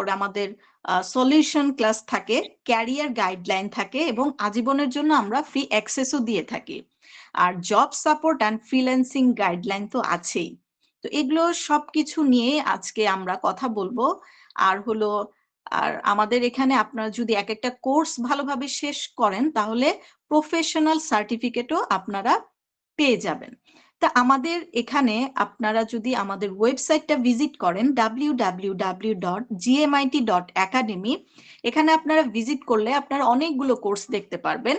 তারপরে আমাদের solution class থাকে, ক্যারিয়ার গাইডলাইন থাকে এবং আজীবনের জন্য আমরা ফ্রি অ্যাক্সেসও দিয়ে থাকি। আর job support and freelancing guideline তো আছেই। তো এগুলো সবকিছু নিয়ে আজকে আমরা কথা বলবো। আর আমাদের এখানে আপনারা যদি এক একটা কোর্স ভালোভাবে শেষ করেন তাহলে প্রফেশনাল সার্টিফিকেটও আপনারা পেয়ে যাবেন। তা আমাদের এখানে আপনারা যদি আমাদের ওয়েবসাইটটা ভিজিট করেন www.gmit.academy, এখানে আপনারা ভিজিট করলে আপনারা অনেকগুলো কোর্স দেখতে পারবেন।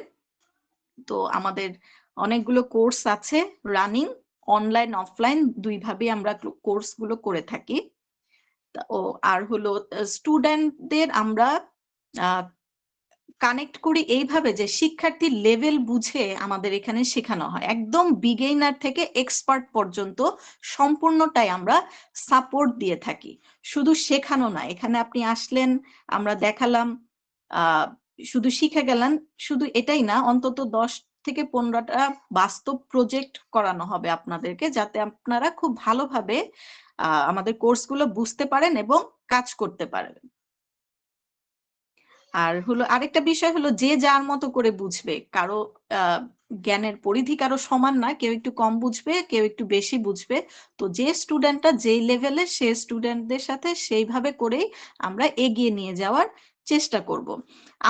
তো আমাদের অনেকগুলো কোর্স আছে রানিং, অনলাইন অফলাইন দুইভাবেই আমরা কোর্সগুলো করে থাকি। আর স্টুডেন্টদের আমরা কানেক্ট করি এইভাবে যে শিক্ষার্থীর লেভেল বুঝে আমাদের এখানে শেখানো হয়, একদম বিগিনার থেকে এক্সপার্ট পর্যন্ত সম্পূর্ণটাই আমরা সাপোর্ট দিয়ে থাকি, শুধু শেখানো না। এখানে আপনি আসলেন, আমরা দেখালাম, শুধু শিখে গেলেন, শুধু এটাই না, অন্তত 10 থেকে 15টা বাস্তব প্রজেক্ট করানো হবে আপনাদেরকে, যাতে আপনারা খুব ভালোভাবে আমাদের কোর্সগুলো বুঝতে পারেন এবং কাজ করতে পারেন। আর আরেকটা বিষয় হলো যে যার মতো করে বুঝবে, কারো জ্ঞানের পরিধি কারো সমান না, কেউ একটু কম বুঝবে, কেউ একটু বেশি বুঝবে। তো যে স্টুডেন্টটা যেই লেভেলে, সে স্টুডেন্টদের সাথে সেইভাবে করেই আমরা এগিয়ে নিয়ে যাওয়ার চেষ্টা করব।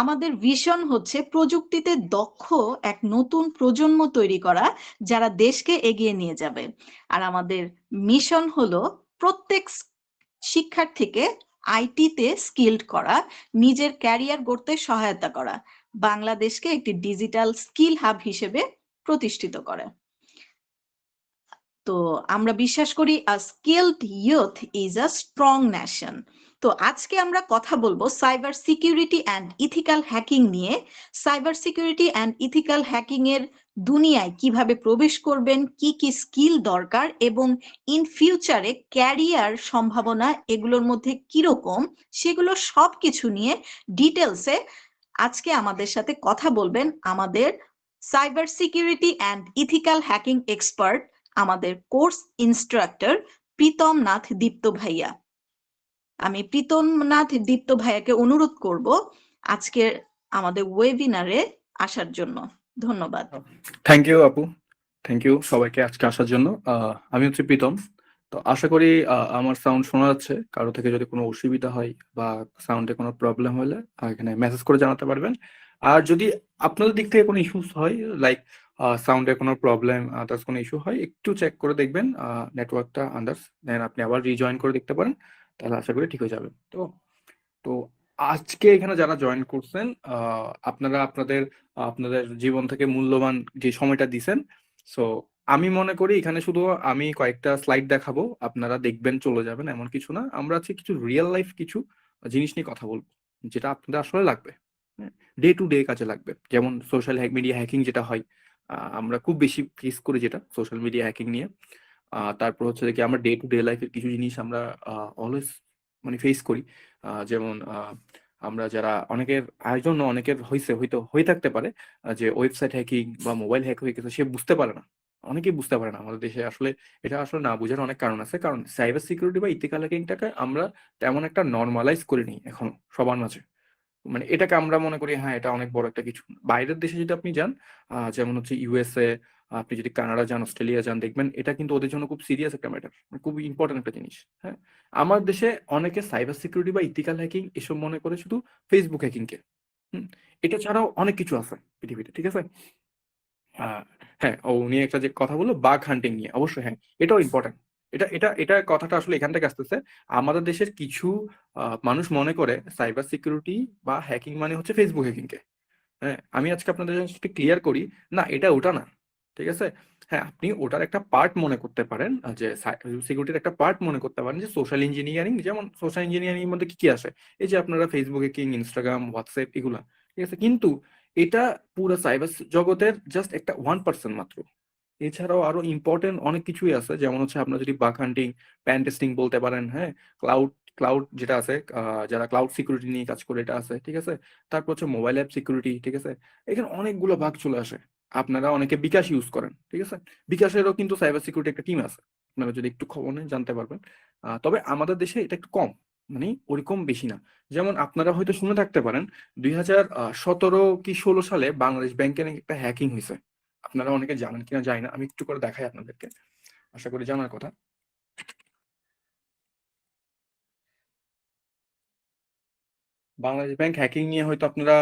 আমাদের ভিশন হচ্ছে প্রযুক্তিতে দক্ষ এক নতুন প্রজন্ম তৈরি করা, যারা দেশকে এগিয়ে নিয়ে যাবে। আর আমাদের মিশন হলো প্রত্যেক শিক্ষার্থীকে আইটিতে স্কিলড করা, নিজের ক্যারিয়ার গড়তে সহায়তা করা, বাংলাদেশকে একটি ডিজিটাল স্কিল হাব হিসেবে প্রতিষ্ঠিত করে। তো আমরা বিশ্বাস করি a skilled youth is a strong nation. তো আজকে আমরা কথা বলবো cyber security and ethical hacking নিয়ে। Cyber security and ethical hacking এর দুনিয়ায় কিভাবে প্রবেশ করবেন, কি কি স্কিল দরকার এবং ইন ফিউচারে ক্যারিয়ার সম্ভাবনা এগুলোর মধ্যে কিরকম, সেগুলো সবকিছু নিয়ে ডিটেলসে আজকে আমাদের সাথে কথা বলবেন আমাদের cyber security and ethical hacking expert, আমাদের কোর্স ইনস্ট্রাক্টর প্রীতম নাথ দীপ্ত ভাইয়া। আমি প্রীতম নাথ দীপ্ত ভাইয়াকে অনুরোধ করব আজকের আমাদের ওয়েবিনারে আসার জন্য। ধন্যবাদ। থ্যাংক ইউ আপু, থ্যাংক ইউ সবাইকে আজকে আসার জন্য। আমি হচ্ছে প্রীতম। তো আশা করি আমার সাউন্ড শোনা যাচ্ছে। কারো থেকে যদি কোনো অসুবিধা হয় বা সাউন্ডে কোনো প্রবলেম হলে এখানে মেসেজ করে জানাতে পারবেন। আর যদি আপনাদের দিক থেকে কোনো ইস্যুস হয়, লাইক সাউন্ডে কোনো প্রবলেম, আদার্স কোনো ইস্যু হয়, একটু চেক করে দেখবেন নেটওয়ার্কটা আদার্স, দেন আপনি আবার রিজয়েন করে দেখতে পারেন, তাহলে আশা করি ঠিক হয়ে যাবে। তো তো আজকে এখানে যারা জয়েন করছেন, আপনারা আপনাদের আপনাদের জীবন থেকে মূল্যবান যে সময়টা দিছেন। সো আমি মনে করি এখানে শুধু আমি কয়েকটা স্লাইড দেখাবো, আপনারা দেখবেন চলে যাবেন, এমন কিছু না। আমরা আজকে কিছু রিয়েল লাইফ কিছু জিনিস নিয়ে কথা বলবো, যেটা আপনাদের আসলে লাগবে, ডে টু ডে কাজে লাগবে। যেমন সোশ্যাল মিডিয়া হ্যাকিং যেটা হয়, আমরা খুব বেশি ফেস করি যেটা সোশ্যাল মিডিয়া হ্যাকিং নিয়ে। তারপর হচ্ছে কি আমরা ডে টু ডে লাইফের কিছু জিনিস আমরা অলওয়েজ মানে ফেস করি। যেমন আমরা যারা অনেকের আয়োজন, অনেকের হয়ে থাকতে পারে যে ওয়েবসাইট হ্যাকিং বা মোবাইল হ্যাক হয়ে গেছে, সে বুঝতে পারে না, অনেকেই বুঝতে পারে না আমাদের দেশে। আসলে এটা আসলে না বোঝার অনেক কারণ আছে, কারণ সাইবার সিকিউরিটি বা ইথিক্যাল হ্যাকিংটাকে আমরা তেমন একটা নর্মালাইজ করে নিই এখন সবার মাঝে। মানে এটাকে আমরা মনে করি হ্যাঁ এটা অনেক বড় একটা কিছু। বাইরের দেশে যদি আপনি যান, যেমন হচ্ছে ইউএসএ, আপনি যদি কানাডা যান, অস্ট্রেলিয়া যান, দেখবেন এটা কিন্তু ওদের জন্য খুব সিরিয়াস একটা ম্যাটার, খুব ইম্পর্টেন্ট একটা জিনিস। হ্যাঁ, আমার দেশে অনেকে সাইবার সিকিউরিটি বা ইথিক্যাল হ্যাকিং এসব মনে করে শুধু ফেসবুক হ্যাকিংকে। এটা ছাড়াও অনেক কিছু আছে পৃথিবীতে, ঠিক আছে। হ্যাঁ, উনি একটা যে কথা বললো বাগ হান্টিং নিয়ে, অবশ্যই হ্যাঁ এটাও ইম্পর্টেন্ট। এটা কথাটা আসলে এখান থেকে আসতেছে। আমাদের দেশের কিছু মানুষ মনে করে সাইবার সিকিউরিটি বা হ্যাকিং মানে হচ্ছে ফেসবুক হ্যাকিং কে। হ্যাঁ, আমি আজকে আপনাদের সাথে ক্লিয়ার করি, না এটা ওটা না, ঠিক আছে। হ্যাঁ, আপনি ওটার একটা পার্ট মনে করতে পারেন, যে সিকিউরিটির একটা পার্ট মনে করতে পারেন, যে সোশ্যাল ইঞ্জিনিয়ারিং। যেমন সোশ্যাল ইঞ্জিনিয়ারিং এর মধ্যে কি কি আসে, এই যে আপনারা ফেসবুক হ্যাকিং, ইনস্টাগ্রাম, হোয়াটসঅ্যাপ, এগুলা, ঠিক আছে। কিন্তু এটা পুরো সাইবার জগতের জাস্ট একটা 1% মাত্র। এছাড়াও আরো ইম্পর্টেন্ট অনেক কিছুই আছে, যেমন হচ্ছে আপনার যদি বাগ হান্টিং, প্যান টেস্টিং বলতে পারেন, হ্যাঁ, ক্লাউড ক্লাউড যেটা আছে, যারা ক্লাউড সিকিউরিটি নিয়ে কাজ করে এটা আছে, ঠিক আছে। তারপর হচ্ছে মোবাইল অ্যাপ সিকিউরিটি, ঠিক আছে। এখানে অনেকগুলো ভাগ চলে আসে। আপনারা অনেকে বিকাশ ইউজ করেন, ঠিক আছে। বিকাশেরও কিন্তু সাইবার সিকিউরিটি একটা টিম আছে, আপনারা যদি একটু খবর নেন জানতে পারবেন। তবে আমাদের দেশে এটা একটু কম, মানে ওরকম বেশি না। যেমন আপনারা হয়তো শুনে থাকতে পারেন 2017 কি 16 সালে বাংলাদেশ ব্যাংকে নাকি একটা হ্যাকিং হয়েছে। আপনারা অনেকে জানেন কিনা জানি না, আমি একটু করে দেখাই আপনাদেরকে, আশা করি জানার কথা। বাংলাদেশ ব্যাংক হ্যাকিং নিয়ে হয়তো আপনারা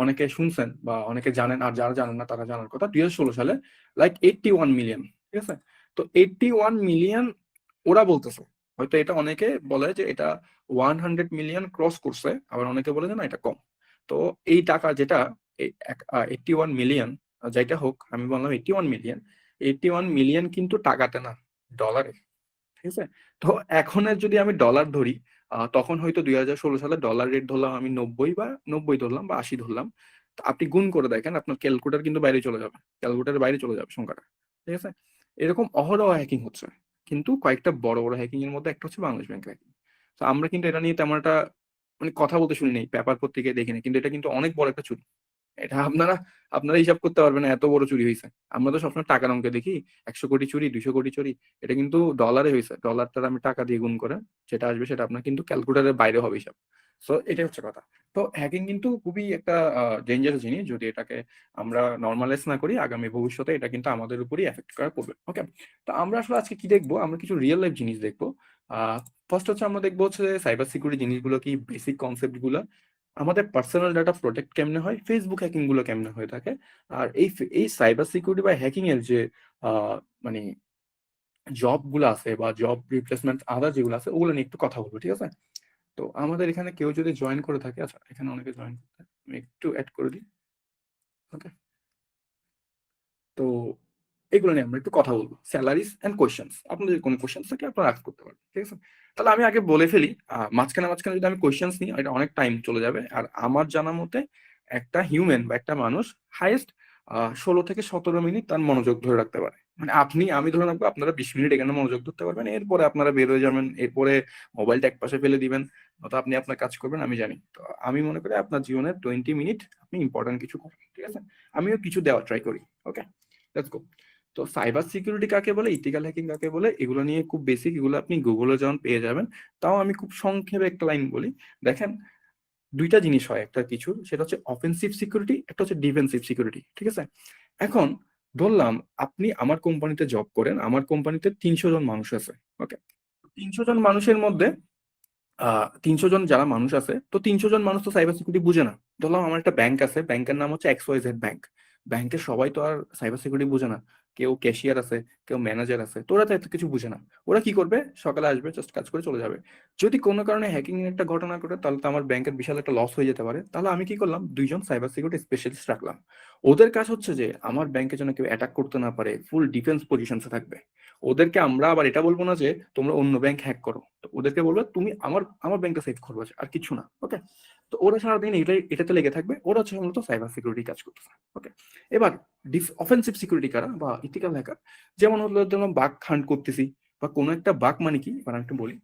অনেকে শুনছেন বা অনেকে জানেন, আর যারা জানেন না তারা জানার কথা। 2016 সালে লাইক 81 মিলিয়ন, ঠিক আছে? তো 81 মিলিয়ন ওরা বলতেছে, হয়তো এটা অনেকে বলে যে এটা 100 মিলিয়ন ক্রস করছে, আবার অনেকে বলে যে না এটা কম। তো এই টাকা যেটা 81 মিলিয়ন, যেটা হোক, আমি বললাম 81 মিলিয়ন, 81 মিলিয়ন কিন্তু টাকাতে না, ডলারে, ঠিক আছে? তো এখনের যদি আমি ডলার ধরি, তখন হয়তো 2016 সালে ডলার রেট ধরলাম আমি 90 ধরলাম বা 80 ধরলাম। তো আপনি গুণ করে দেখেন, আপনার ক্যালকুলেটর কিন্তু বাইরে চলে যাবে, ক্যালকুলেটরের বাইরে চলে যাবে সংখ্যাটা, ঠিক আছে? এরকম অহরহ হ্যাকিং হচ্ছে, কিন্তু কয়েকটা বড় বড় হ্যাকিং এর মধ্যে একটা হচ্ছে বাংলাদেশ ব্যাংক হ্যাকিং। তো আমরা কিন্তু এটা নিয়ে তেমন একটা মানে কথা বলতে শুনি নেই, পেপার পত্রিকায় দেখি না, কিন্তু এটা কিন্তু অনেক বড় একটা চুরি। এটা আপনারা আপনারা হিসাব করতে পারবেন না এত বড় চুরি হয়েছে। আমরা তো সবসময় টাকার অঙ্কে দেখি, 100 কোটি চুরি, 200 কোটি চুরি। এটা কিন্তু ডলারে হয়েছে, ডলারটা আমি টাকা দিয়ে গুণ করে যেটা আসবে সেটা আপনার কিন্তু ক্যালকুলেটরের বাইরে হবে হিসাব। সো এটাই হচ্ছে কথা। তো হ্যাকিং কিন্তু খুবই একটা ডেঞ্জারাস জিনিস, যদি এটাকে আমরা নর্মালাইজ না করি আগামী ভবিষ্যতে এটা কিন্তু আমাদের উপরই এফেক্ট করা করবে। ওকে, তো আমরা আসলে আজকে কি দেখবো, আমরা কিছু রিয়েল লাইফ জিনিস দেখবো। আহ ফার্স্ট হচ্ছে আমরা দেখবো হচ্ছে সাইবার সিকিউরিটি জিনিসগুলো কি, বেসিক কনসেপ্ট গুলো, আমাদের পার্সোনাল ডাটা প্রোটেক্ট কেমনে হয়, ফেসবুক হ্যাকিং গুলো কেমনে হয়ে থাকে, আর এই সাইবার সিকিউরিটি বা হ্যাকিং এর যে মানে জব গুলো আছে বা জব রিপ্লেসমেন্ট আদার যেগুলো আছে ওগুলো নিয়ে একটু কথা বলবো, ঠিক আছে? তো আমাদের এখানে কেউ যদি জয়েন করে থাকে, আচ্ছা এখানে অনেকে জয়েন করতে, আমি একটু অ্যাড করে দিই। ওকে, তো এগুলো নিয়ে আমরা একটু কথা বলবো, স্যালারিজ এন্ড কোয়েশ্চেন্স। আপনাদের কোনো কোয়েশ্চেন্স থাকে আপনারা আস্ক করতে পারেন, ঠিক আছে? তাহলে আমি আগে বলে ফেলি, মাঝখানে মাঝখানে যদি আমি কোয়েশ্চেন্স নিই এটা অনেক টাইম চলে যাবে। আর আমার জানা মতে একটা হিউম্যান বা একটা মানুষ হাইয়েস্ট 16 থেকে 17 মিনিট তার মনোযোগ ধরে রাখতে পারে। মানে আমি ধরে রাখবো আপনারা 20 মিনিট এখানে মনোযোগ ধরতে পারবেন, এরপরে আপনারা বের হয়ে যাবেন, এরপরে মোবাইলটা এক পাশে ফেলে দিবেন, অথবা আপনি আপনার কাজ করবেন, আমি জানি। তো আমি মনে করি আপনার জীবনের 20 মিনিট আপনি ইম্পর্টেন্ট কিছু করেন, ঠিক আছে? আমিও কিছু দেওয়ার ট্রাই করি। ওকে, লেটস গো। তো সাইবার সিকিউরিটি কাকে বলে, ইথিক্যাল হ্যাকিং কাকে বলে, এগুলো নিয়ে খুব বেসিক, এগুলো আপনি গুগলে যেমন পেয়ে যাবেন। তাও আমি খুব সংক্ষেপে একটা লাইন বলি। দেখেন, দুইটা জিনিস হয় একটা কিছুর, সেটা হচ্ছে অফেন্সিভ সিকিউরিটি, একটা হচ্ছে ডিফেন্সিভ সিকিউরিটি, ঠিক আছে? এখন ধরলাম আপনি আমার কোম্পানিতে জব করেন, আমার কোম্পানিতে 300 জন মানুষ আছে। ওকে, 300 জন মানুষের মধ্যে 300 জন যারা মানুষ আছে, তো 300 জন মানুষ তো সাইবার সিকিউরিটি বুঝে না। ধরলাম আমার একটা ব্যাংক আছে, ব্যাংকের নাম হচ্ছে XYZ ব্যাংক। ব্যাংকের সবাই তো আর সাইবার সিকিউরিটি বুঝে না। কেউ ক্যাশিয়ার আছে, কেউ ম্যানেজার আছে, তো ওরা তো এত কিছু বুঝে না। ওরা কি করবে, সকালে আসবে, জাস্ট কাজ করে চলে যাবে। যদি কোনো কারণে হ্যাকিং এর একটা ঘটনা ঘটে, তাহলে তো আমার ব্যাংকের বিশাল একটা লস হয়ে যেতে পারে। তাহলে আমি কি করলাম, 2 জন সাইবার সিকিউরিটি স্পেশালিস্ট রাখলাম। ওদের কাজ হচ্ছে যে আমার ব্যাংকে যেন কেউ অ্যাটাক করতে না পারে, ফুল ডিফেন্স পজিশনসে থাকবে। ওদেরকে আমরা আবার এটা বলবো না যে তোমরা অন্য ব্যাংক হ্যাক করো, তো ওদেরকে বলবে তুমি আমার আমার ব্যাংকটা সেভ করবে, আর কিছু না। ওকে, তো ওরা সারাদিন এটাতে লেগে থাকবে, ওরা হচ্ছে মূলত সাইবার সিকিউরিটি কাজ করতেছে। ওকে, এবার অফেন্সিভ সিকিউরিটি কারা বা ইথিক্যাল হ্যাকার, যেমন হলো ধরুন বাগ হান্ট করতেছি, বা কোনো একটা বাগ মানে কি, এবার আমি একটু বলি।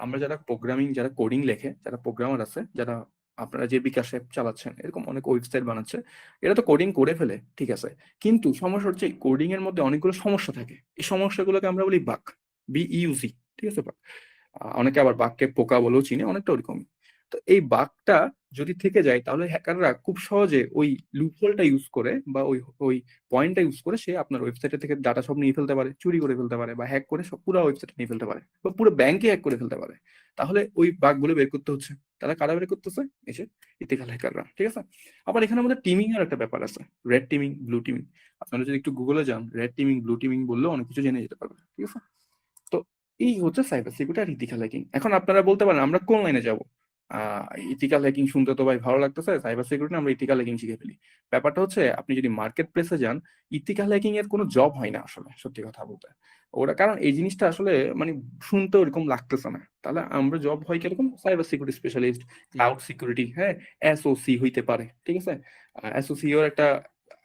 আমরা যারা প্রোগ্রামিং, যারা কোডিং লেখে, যারা প্রোগ্রামার আছে, যারা আপনারা যে বিকাশ অ্যাপ চালাচ্ছেন, এরকম অনেক ওয়েবসাইট বানাচ্ছে, এরা তো কোডিং করে ফেলে, ঠিক আছে? কিন্তু সমস্যা হচ্ছে কোডিং এর মধ্যে অনেকগুলো সমস্যা থাকে, এই সমস্যাগুলোকে আমরা বলি বাগ, BUG, ঠিক আছে? বাগ, অনেকে আবার বাঘকে পোকা বলেও চিনে, অনেকটা ওরকমই। তো এই বাঘটা যদি থেকে যায়, তাহলে হ্যাকাররা খুব সহজে ওই লুপহোলটা ইউজ করে বা ওই ওই পয়েন্টটা ইউজ করে সে আপনার ওয়েবসাইটে থেকে ডাটা সব নিয়ে ফেলতে পারে, চুরি করে ফেলতে পারে, বা হ্যাক করে সব পুরো ওয়েবসাইট নিয়ে ফেলতে পারে, বা পুরো ব্যাংকে হ্যাক করে ফেলতে পারে। তাহলে ওই বাঘগুলো বের করতে হচ্ছে, তারা কারা বের করতেছে, এসে ইথিক্যাল হ্যাকাররা, ঠিক আছে? আবার এখানে আমাদের টিমিং এর একটা ব্যাপার আছে, রেড টিমিং, ব্লু টিমিং। আপনারা যদি একটু গুগলে যান, রেড টিমিং, ব্লু টিমিং বললেও অনেক কিছু জেনে যেতে পারবেন, ঠিক আছে? তো এই হচ্ছে সাইবার সিকিউরিটি আর ইথিক্যাল হ্যাকিং। এখন আপনারা বলতে পারেন আমরা কোন লাইনে যাব? ইথিক্যাল হ্যাকিং শুনতে তো ভাই ভালো লাগতেছে, সাইবার সিকিউরিটি আমরা ইথিক্যাল হ্যাকিং শিখে ফেলি। ব্যাপারটা হচ্ছে আপনি যদি মার্কেট প্লেসে যান, ইথিক্যাল হ্যাকিং এর কোনো জব হয় না আসলে, সত্যি কথা বলতে। ওরা, কারণ এই জিনিসটা আসলে মানে শুনতে ওরকম লাগতেছে না। তাহলে আমরা জব হয় কিরকম, cyber security specialist, cloud security, হ্যাঁ, SOC হইতে পারে, ঠিক আছে? SOC এর একটা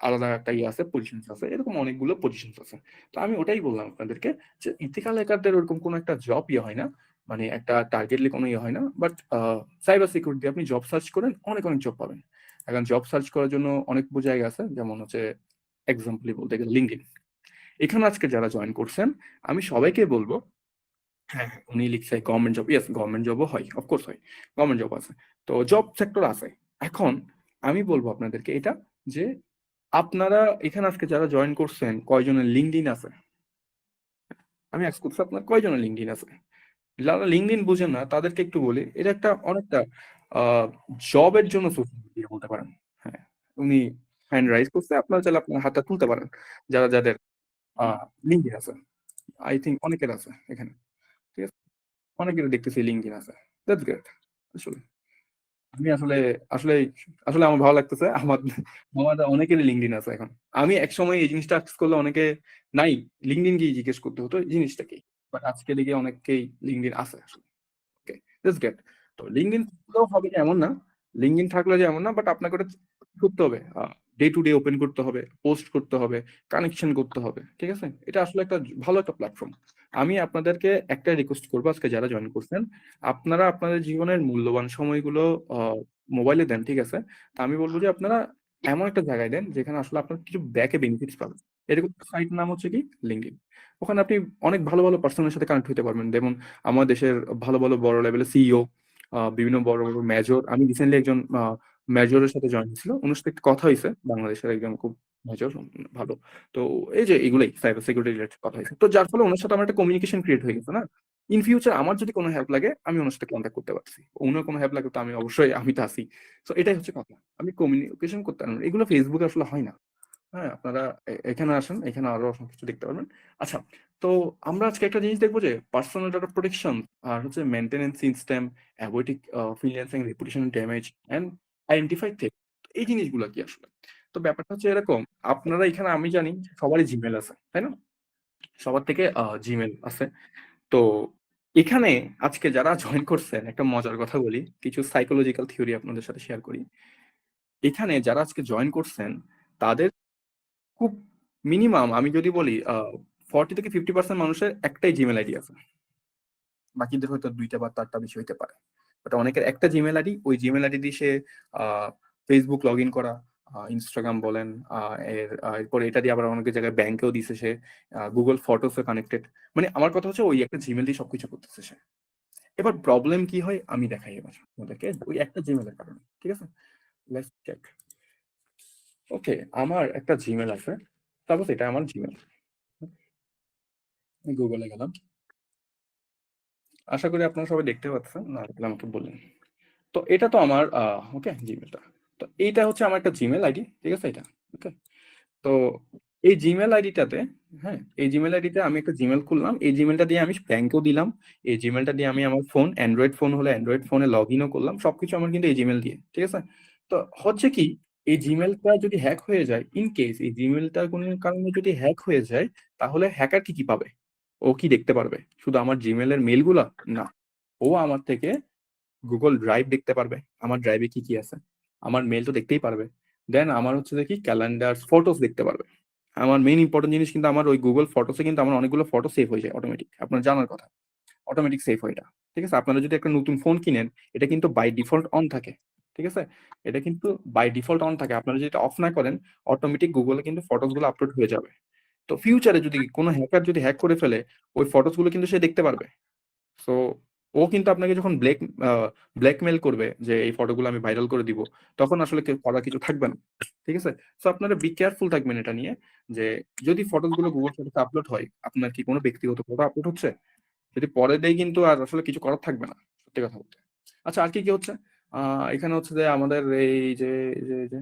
আলাদা একটা ইয়ে আছে, পজিশন আছে, এরকম অনেকগুলো পজিশন আছে। তো আমি ওটাই বললাম আপনাদেরকে যে ইথিক্যাল হ্যাকারদের ওরকম কোনো একটা জব ইয়ে হয় না, মানে একটা টার্গেটলি কোনো ইয়ে হয় না। বাট সাইবার সিকিউরিটি আপনি জব সার্চ করেন, অনেক অনেক জব পাবেন। এখন জব সার্চ করার জন্য অনেক জায়গা আছে, যেমন হচ্ছে এক্সাম্পলি বলতে গেলে লিঙ্কডইন। এখানে আজকে যারা জয়েন করছেন, আমি সবাইকে বলবো হ্যাঁ হ্যাঁ, উনি লিখছে গভর্নমেন্ট জব। ইয়েস, গভর্নমেন্ট জবও হয়, অফকোর্স হয়, গভর্নমেন্ট জব আছে। তো জব সেক্টর আছে। এখন আমি বলবো আপনাদেরকে এটা, যে আপনারা এখানে আজকে যারা জয়েন করছেন কয়জনের লিঙ্কডইন আছে? আমি আজ করছি আপনার কয়জনের লিঙ্কডইন আছে? যারা লিঙ্কডইন বুঝেন না তাদেরকে একটু বলি, এটা একটা অনেকটা জবের জন্য সোশ্যাল মিডিয়া বলতে পারেন। হ্যাঁ, উনি হ্যান্ড রাইজ করছে, আপনারা চাইলে আপনার হাতটা তুলতে পারেন, যারা যাদের লিঙ্কডইন আছে। আই থিঙ্ক অনেকের আছে এখানে, ঠিক আছে, অনেকের দেখতেছি লিঙ্কডইন আছে। That's great. আসলে আমি আসলে আসলে আসলে আমার ভালো লাগতেছে, আমার আমার অনেকেরই লিঙ্কডইন আছে এখন। আমি একসময় এই জিনিসটা access করলে অনেকে নাই, লিঙ্কডইন গিয়ে জিজ্ঞেস করতে হতো এই জিনিসটা কি, বাট আজকে দেখি অনেকেই লিঙ্কডইন আছে আসলে। ওকে, দ্যাটস গ্রেট। তো লিঙ্কডইন থাকলেও হবে যে এমন না, লিঙ্কডইন থাকলে যে এমন না, বাট আপনাকে ওটা করতে হবে, ডে টু ডে ওপেন করতে হবে, পোস্ট করতে হবে, কানেকশন করতে হবে, ঠিক আছে। এটা আসলে একটা ভালো একটা প্ল্যাটফর্ম। আমি আপনাদেরকে একটা রিকোয়েস্ট করবো, আজকে যারা জয়েন করছেন, আপনারা আপনাদের জীবনের মূল্যবান সময়গুলো মোবাইলে দেন, ঠিক আছে। তা আমি বলবো যে আপনারা এমন একটা জায়গায় দেন যেখানে আসলে আপনার কিছু ব্যাকে বেনিফিটস পাবেন। এরকম সাইট নাম হচ্ছে কি লিঙ্কডইন। ওখানে আপনি অনেক ভালো ভালো পার্সনের সাথে কানেক্ট হতে পারবেন, যেমন আমার দেশের ভালো ভালো বড় লেভেলের সিইও, বিভিন্ন বড় বড় মেজর। আমি রিসেন্টলি একজন মেজরের সাথে জয়েন ছিল, ওনার সাথে একটা কথা হয়েছে, বাংলাদেশের একজন খুব মেজর, ভালো। তো এই যে এগুলোই সাইবার সিকিউরিটি রিলেটেড কথা হয়েছে, তো যার ফলে ওনার সাথে আমার একটা কমিউনিকেশন ক্রিয়েট হয়ে গেছে না। ইন ফিউচার আমার যদি কোনো হেল্প লাগে আমি ওনার সাথে কন্ট্যাক্ট করতে পারছি, ওনার কোনো হেল্প লাগে তো আমি অবশ্যই, আমি তো আছি। তো এটাই হচ্ছে কথা, আমি কমিউনিকেশন করতে পারবো, এগুলো ফেসবুকে আসলে হয় না। হ্যাঁ, আপনারা এখানে আসেন, এখানে আরো অনেক কিছু দেখতে পারবেন। আচ্ছা, তো আমরা আজকে একটা জিনিস দেখবো যে পার্সোনাল ডাটা প্রোটেকশন আর হচ্ছে maintenance system, avoiding freelancing reputation damage and identify theft, এই জিনিসগুলো কি আসলে? তো ব্যাপারটা হচ্ছে এরকম, আপনারা এখানে, আমি জানি সবারই জিমেল আছে, তাই না? সবার থেকে জিমেল আছে। তো এখানে আজকে যারা জয়েন করছেন, একটা মজার কথা বলি, কিছু সাইকোলজিক্যাল থিওরি আপনাদের সাথে শেয়ার করি। এখানে যারা আজকে জয়েন করছেন তাদের খুব মিনিমাম আমি যদি বলি 40 থেকে 50% মানুষের একটাই জিমেল আইডি আছে, বাকিদের হয়তো দুইটা বা চারটা বেশি হইতে পারে। বাট অনেকের একটা জিমেল আইডি, ওই জিমেল আইডি দিয়ে সে ফেসবুক লগ ইন করা, ইনস্টাগ্রাম বলেন, এরপরে এটা দিয়ে আবার অনেক জায়গায় ব্যাংকেও দিছে সে, গুগল ফটোসে কানেক্টেড। মানে আমার কথা হচ্ছে ওই একটা জিমেল দিয়ে সবকিছু করতেছে সে। এবার প্রবলেম কি হয় আমি দেখাই এবার আপনাদেরকে, ওই একটা জিমেলের কারণে, ঠিক আছে। Let's check. ওকে, আমার একটা জিমেল আছে, তারপর এটা আমার জিমেল, গুগলে গেলাম। আশা করি আপনারা সবাই দেখতে পাচ্ছেন, না দেখলে আমাকে বললেন। তো এটা তো আমার ওকে জিমেলটা, তো এইটা হচ্ছে আমার একটা জিমেল আইডি, ঠিক আছে এটা। ওকে, তো এই জিমেল আইডিটাতে, হ্যাঁ, এই জিমেল আইডিতে আমি একটা জিমেল খুললাম, এই জিমেলটা দিয়ে আমি ব্যাংকেও দিলাম, এই জিমেলটা দিয়ে আমি আমার ফোন, অ্যান্ড্রয়েড ফোন হলে অ্যান্ড্রয়েড ফোনে লগ ইনও করলাম, সবকিছু আমার কিন্তু এই জিমেল দিয়ে, ঠিক আছে। তো হচ্ছে কি, এই জিমেলটা যদি হ্যাক হয়ে যায়, ইন কেস এই জিমেলটা কোনো কারণে যদি হ্যাক হয়ে যায়, তাহলে হ্যাকার কি কি পাবে? ও কি দেখতে পারবে শুধু আমার জিমেলের মেলগুলা? না, ও আমার থেকে গুগল ড্রাইভ দেখতে পারবে, আমার ড্রাইভে কি কি আছে, আমার মেল তো দেখতেই পারবে। দেন আমার হচ্ছে যে কি ক্যালেন্ডার, ফটোস দেখতে পারবে। আমার মেইন ইম্পর্টেন্ট জিনিস কিন্তু আমার ওই গুগল ফটোসে কিন্তু আমার অনেকগুলো ফটো সেভ হয়ে যায় অটোমেটিক, আপনার জানার কথা, অটোমেটিক সেভ হয় এটা, ঠিক আছে। আপনারা যদি একটা নতুন ফোন কিনেন, এটা কিন্তু বাই ডিফল্ট অন থাকে, ঠিক আছে। এটা কিন্তু বাই ডিফল্ট অন থাকে, আপনারা যদি এটা অফ না করেন, অটোমেটিক গুগলে কিন্তু ফটোস গুলো আপলোড হয়ে যাবে। তো ফিউচারে যদি কোনো হ্যাকার যদি হ্যাক করে ফেলে, ওই ফটোস গুলো কিন্তু সে দেখতে পারবে। সো ও কিন্তু আপনাকে যখন ব্ল্যাকমেল করবে যে এই ফটোগুলো আমি ভাইরাল করে দিব, তখন আসলে করার কিছু থাকবে না, ঠিক আছে। সো আপনারা বি কেয়ারফুল থাকবেন এটা নিয়ে, যে যদি ফটোগুলো গুগল ফটোতে আপলোড হয়, আপনার কি কোনো ব্যক্তিগত ফটো আপলোড হচ্ছে, যদি পরে দেয় কিন্তু আর আসলে কিছু করার থাকবে না, সত্যি কথা বলতে। আচ্ছা, আর কি কি হচ্ছে এখানে হচ্ছে যে আমাদের এই যে এই যে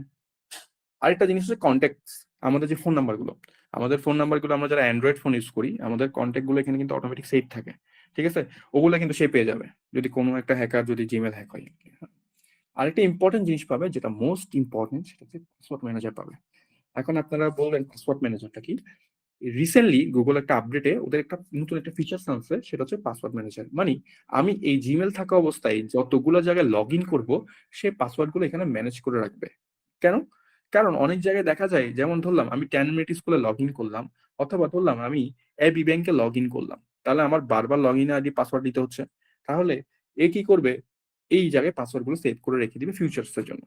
আরেকটা জিনিস হচ্ছে কন্ট্যাক্টস, আমাদের যে ফোন নাম্বারগুলো, আমাদের ফোন নাম্বারগুলো আমরা যারা অ্যান্ড্রয়েড ফোন ইউজ করি, আমাদের কন্ট্যাক্ট গুলো এখানে কিন্তু অটোমেটিক সেভ থাকে, ঠিক আছে। ওগুলো কিন্তু সে পেয়ে যাবে যদি কোনো একটা হ্যাকার, যদি জিমেল হ্যাক হয়। আরেকটা ইম্পর্টেন্ট জিনিস পাবে, যেটা মোস্ট ইম্পর্টেন্ট, সেটা হচ্ছে পাসওয়ার্ড ম্যানেজার পাবে। এখন আপনারা বলবেন পাসওয়ার্ড ম্যানেজারটা কি? রিসেন্টলি গুগল একটা আপডেটে ওদের একটা নতুন একটা ফিচার্স আনছে, সেটা হচ্ছে পাসওয়ার্ড ম্যানেজার। মানে আমি এই জিমেল থাকা অবস্থায় যতগুলো জায়গায় লগ ইন করবো, সে পাসওয়ার্ড গুলো এখানে ম্যানেজ করে রাখবে। কেন? কারণ অনেক জায়গায় দেখা যায়, যেমন ধরলাম আমি 10 মিনিট স্কুলে লগ ইন করলাম, অথবা ধরলাম আমি এবি ব্যাংকে লগ ইন করলাম, তাহলে আমার বারবার লগ ইন আইডি পাসওয়ার্ড দিতে হচ্ছে। তাহলে এ কি করবে, এই জায়গায় পাসওয়ার্ড গুলো সেভ করে রেখে দিবে ফিউচার্স এর জন্য,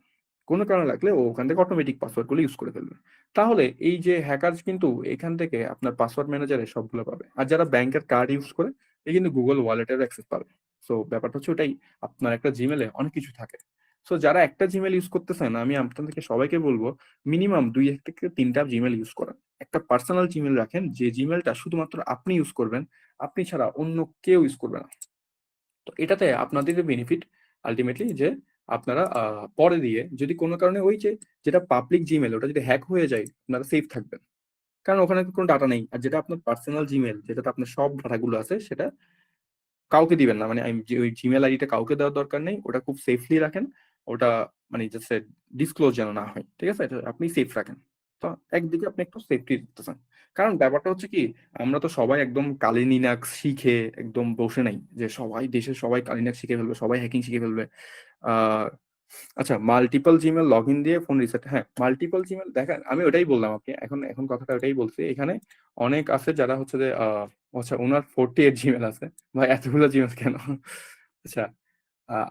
কোনো কারণে লাগলে ও ওখান থেকে অটোমেটিক পাসওয়ার্ড গুলো ইউজ করে ফেলবে। তাহলে এই যে হ্যাকার কিন্তু এখান থেকে আপনার পাসওয়ার্ড ম্যানেজারে সবগুলো পাবে। আর যারা ব্যাংকের কার্ড ইউজ করে, এ কিন্তু গুগল ওয়ালেটের অ্যাক্সেস পাবে। সো ব্যাপারটা হচ্ছে ওটাই, আপনার একটা জিমেলে অনেক কিছু থাকে। সো যারা একটা জিমেল ইউজ করতেছেন, আমি আপনাদেরকে সবাইকে বলবো মিনিমাম 2 থেকে 3টা জিমেল ইউজ করেন। একটা পার্সোনাল জিমেল রাখেন, যে জিমেলটা শুধুমাত্র আপনি ইউজ করবেন, আপনি ছাড়া অন্য কেউ ইউজ করবে না। তো এটাতে আপনাদের বেনিফিট আলটিমেটলি যে আপনারা পরে দিয়ে যদি কোনো কারণে ওই যে যেটা পাবলিক জিমেল ওটা যদি হ্যাক হয়ে যায়, আপনারা সেফ থাকবেন, কারণ ওখানে কোনো ডাটা নেই। আর যেটা আপনার পার্সোনাল জিমেল, যেটাতে আপনার সব ডাটাগুলো আছে, সেটা কাউকে দিবেন না। মানে ওই জিমেল আইডিটা কাউকে দেওয়ার দরকার নেই, ওটা খুব সেফলি রাখেন। ওটা মানে জাস্ট ডিসক্লোজ যেন না হয়, ঠিক আছে? এটা আপনি সেফ রাখেন। তো একদিকে আপনি একটু সেফটি দিতেছেন, কারণ ব্যাপারটা হচ্ছে কি, আমরা তো সবাই একদম কালি লিনাক্স শিখে একদম বসে নাই যে সবাই দেশের সবাই কালি লিনাক্স শিখে ফেলবে, সবাই হ্যাকিং শিখে ফেলবে। আহ আচ্ছা, মাল্টিপল জিমেল লগ ইন দিয়ে ফোন রিসেট, হ্যাঁ মাল্টিপল জিমেল দেখেন, আমি ওটাই বললাম আপনি এখন এখন কথাটা ওটাই বলছি। এখানে অনেক আছে যারা হচ্ছে যে আচ্ছা ওনার 48 জিমেল আছে, ভাই এতগুলো জিমেল কেন? আচ্ছা,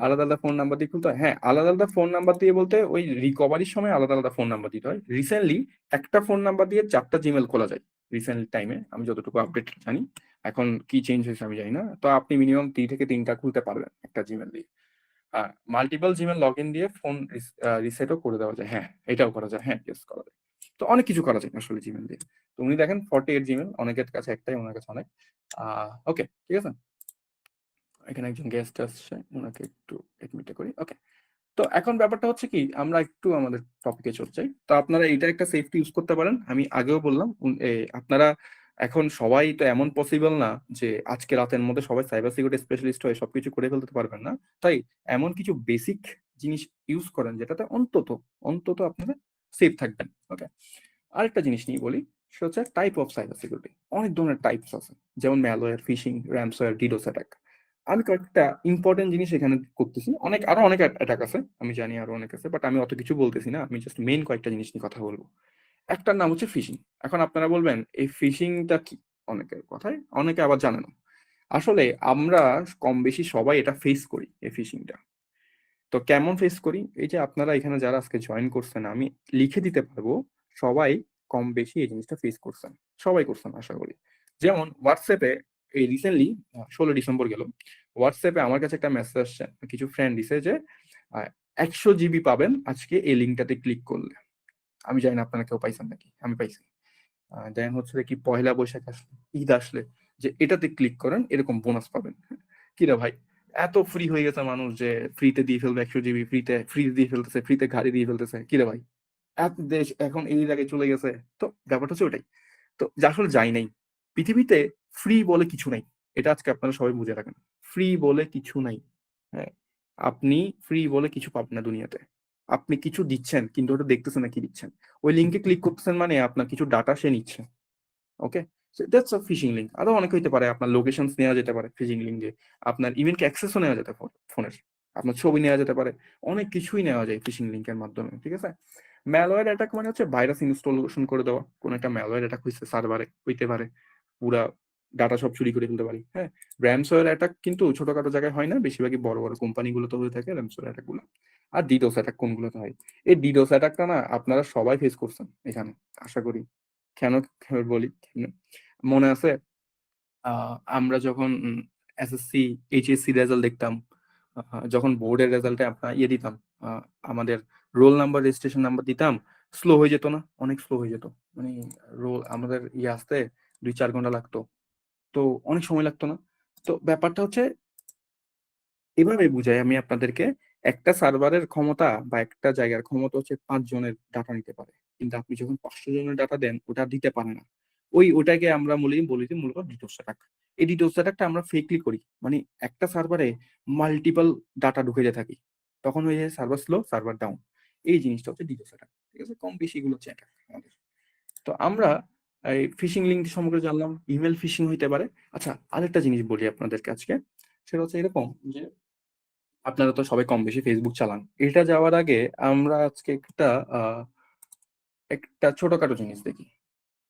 আলাদা আলাদা ফোন নাম্বার দিয়ে খুলতে হয়, হ্যাঁ আলাদা আলাদা ফোন নাম্বার দিয়ে বলতে ওই রিকভারির সময় আলাদা আলাদা ফোন নাম্বার দিতে হয়। রিসেন্টলি একটা ফোন নাম্বার দিয়ে 4টা জিমেল খোলা যায়, রিসেন্ট টাইমে আমি যতটুকু আপডেট জানি। এখন কি চেঞ্জ হয়েছে আমি জানি না। তো আপনি মিনিমাম 2 থেকে 3টা খুলতে পারবেন একটা জিমেল দিয়ে। হ্যাঁ, মাল্টিপল জিমেল লগ ইন দিয়ে ফোন রিসেটও করে দেওয়া যায়, হ্যাঁ এটাও করা যায়, হ্যাঁ ইয়েস করা যায়। তো অনেক কিছু করা যায় আসলে জিমেল দিয়ে। তো উনি দেখেন 48 জিমেল, অনেকের কাছে একটাই, ওনার কাছে অনেক। ওকে ঠিক আছে, এখানে একজন গেস্ট আসছে, ওনাকে একটু এডমিটে করি। ওকে, তো এখন ব্যাপারটা হচ্ছে কি, আমরা একটু আমাদের টপিকে চলে যাই। তো আপনারা এটা একটা সেফটি ইউজ করতে পারেন, আমি আগেও বললাম। আপনারা এখন সবাই তো এমন পসিবল না যে আজকে রাতের মধ্যে সবাই সাইবার সিকিউরিটি স্পেশালিস্ট হয়ে সবকিছু করে ফেলতে পারবেন না। তাই এমন কিছু বেসিক জিনিস ইউজ করেন যেটাতে অন্তত অন্তত আপনারা সেফ থাকবেন। ওকে, আরেকটা জিনিস নিয়ে বলি, সেটা হচ্ছে টাইপ অফ সাইবার সিকিউরিটি। অনেক ধরনের টাইপস আছে, যেমন ম্যালওয়্যার, ফিশিং, র্যামসওয়্যার, ডিডোস অ্যাটাক। আমি কয়েকটা ইম্পর্টেন্ট জিনিস এখানে করতেছি, আরো অনেক অ্যাটাক আছে, আমি জানি আরো অনেক আছে, বাট আমি অত কিছু বলতেছি না, আমি জাস্ট মেইন কয়েকটা জিনিস নিয়ে কথা বলবো। একটার নাম হচ্ছে ফিশিং। এখন আপনারা বলবেন এই ফিশিংটা কি, অনেকের কথায় অনেকে আবার জানে না। আসলে আমরা কম বেশি সবাই এটা ফেস করি, এই ফিশিংটা। তো কেমন ফেস করি, এই যে আপনারা এখানে যারা আজকে জয়েন করছেন, আমি লিখে দিতে পারবো সবাই কম বেশি এই জিনিসটা ফেস করছেন, সবাই করছেন আশা করি। যেমন হোয়াটসঅ্যাপে এই রিসেন্টলি 16 ডিসেম্বর গেল, হোয়াটসঅ্যাপে আমার কাছে একটা মেসেজ আসছে, কিছু ফ্রেন্ড দিছে যে 100 জিবি পাবেন আজকে এই লিঙ্কটাতে ক্লিক করলে। আমি জানি না আপনারা কেউ পাইছেন নাকি, আমি পাইছি। দেন হচ্ছে কি পয়লা বৈশাখ আসলে, ঈদ আসলে, যে এটাতে ক্লিক করেন এরকম বোনাস পাবেন। কিরে ভাই, এত ফ্রি হয়ে গেছে মানুষ যে ফ্রিতে দিয়ে ফেলবে 100 জিবি, ফ্রি দিয়ে ফেলতেছে, ফ্রিতে গাড়ি দিয়ে ফেলতেছে। কিরে ভাই, এত দেশ এখন এই জায়গায় চলে গেছে। তো ব্যাপারটা হচ্ছে ওটাই। তো যা আসলে যাই নাই, পৃথিবীতে ফ্রি বলে কিছু নাই, এটা আজকে আপনারা সবাই বুঝে রাখেন। ফ্রি বলে কিছু নাই, হ্যাঁ, আপনি ফ্রি বলে কিছু পাবেন না দুনিয়াতে। আপনি কিছু দিচ্ছেন কিন্তু ওটা দেখতেছেন না কি দিচ্ছেন। ওই লিঙ্কে ক্লিক করতেছেন মানে আপনার কিছু ডাটা সে নিচ্ছে। ওকে, দ্যাটস আ ফিশিং লিঙ্ক। আরো অনেক হইতে পারে, আপনার লোকেশন নেওয়া যেতে পারে ফিশিং লিঙ্ক দিয়ে, আপনার ইমেলকে অ্যাক্সেসও নেওয়া যেতে পারে ফোনের, আপনার ছবি নেওয়া যেতে পারে, অনেক কিছুই নেওয়া যায় ফিশিং লিঙ্কের মাধ্যমে, ঠিক আছে? ম্যালওয়্যার অ্যাটাক মানে হচ্ছে ভাইরাস ইনস্টলেশন করে দেওয়া, কোন একটা ম্যালওয়্যার অ্যাটাক হয়েছে সার্ভারে, হইতে পারে পুরা ডাটা সব চুরি করে ফেলতে পারি, হ্যাঁ। র্যামসওয়্যার অ্যাটাক কিন্তু ছোটখাটো জায়গায় হয় না, বেশিরভাগই বড় বড় কোম্পানিগুলোতে হয়ে থাকে র্যামসওয়্যার অ্যাটাক গুলো। আর ডিডোস অ্যাটাক কোনগুলোতে হয়, এই ডিডোস অ্যাটাকটা না আপনারা সবাই ফেস করছেন এখানে আশা করি। কেন বলি, মনে আছে আমরা যখন এসএসসি এইচএসসি রেজাল্ট দেখতাম, যখন বোর্ডের রেজাল্টে আপনার ইয়ে দিতাম, আমাদের রোল নাম্বার রেজিস্ট্রেশন নাম্বার দিতাম, স্লো হয়ে যেত না, অনেক স্লো হয়ে যেত। মানে রোল আমাদের ইয়ে আসতে 2-4 ঘন্টা লাগতো, তো অনেক সময় লাগতো না। তো ব্যাপারটা হচ্ছে এভাবে বুঝাই আমি আপনাদেরকে, একটা সার্ভারের ক্ষমতা বা একটা জায়গার ক্ষমতা হচ্ছে 5 জনের ডাটা নিতে পারে, কিন্তু আপনি যখন 500 জনের ডাটা দেন ওটা দিতে পারে না। ওটাকে আমরা বলি যে মূলত ডিডোস অ্যাটাক। এই ডিডোস অ্যাটাকটা আমরা ফেকলি করি, মানে একটা সার্ভারে মাল্টিপল ডাটা ঢুকে যেতে থাকি, তখন হয়ে যায় সার্ভার স্লো, সার্ভার ডাউন। এই জিনিসটা হচ্ছে ডিডোস অ্যাটাক, ঠিক আছে? কম বেশি এগুলো হচ্ছে অ্যাটাক আমাদের। তো আমরা এই ফিশিং লিঙ্ক সম্পর্কে জানলাম, ইমেল ফিশিং হইতে পারে। আচ্ছা, আরেকটা জিনিস বলি আপনাদেরকে আজকে, সেটা হচ্ছে এরকম যে আপনারা তো সবাই কম বেশি ফেসবুক চালান। এটা যাওয়ার আগে আমরা আজকে একটা ছোটখাটো জিনিস দেখি।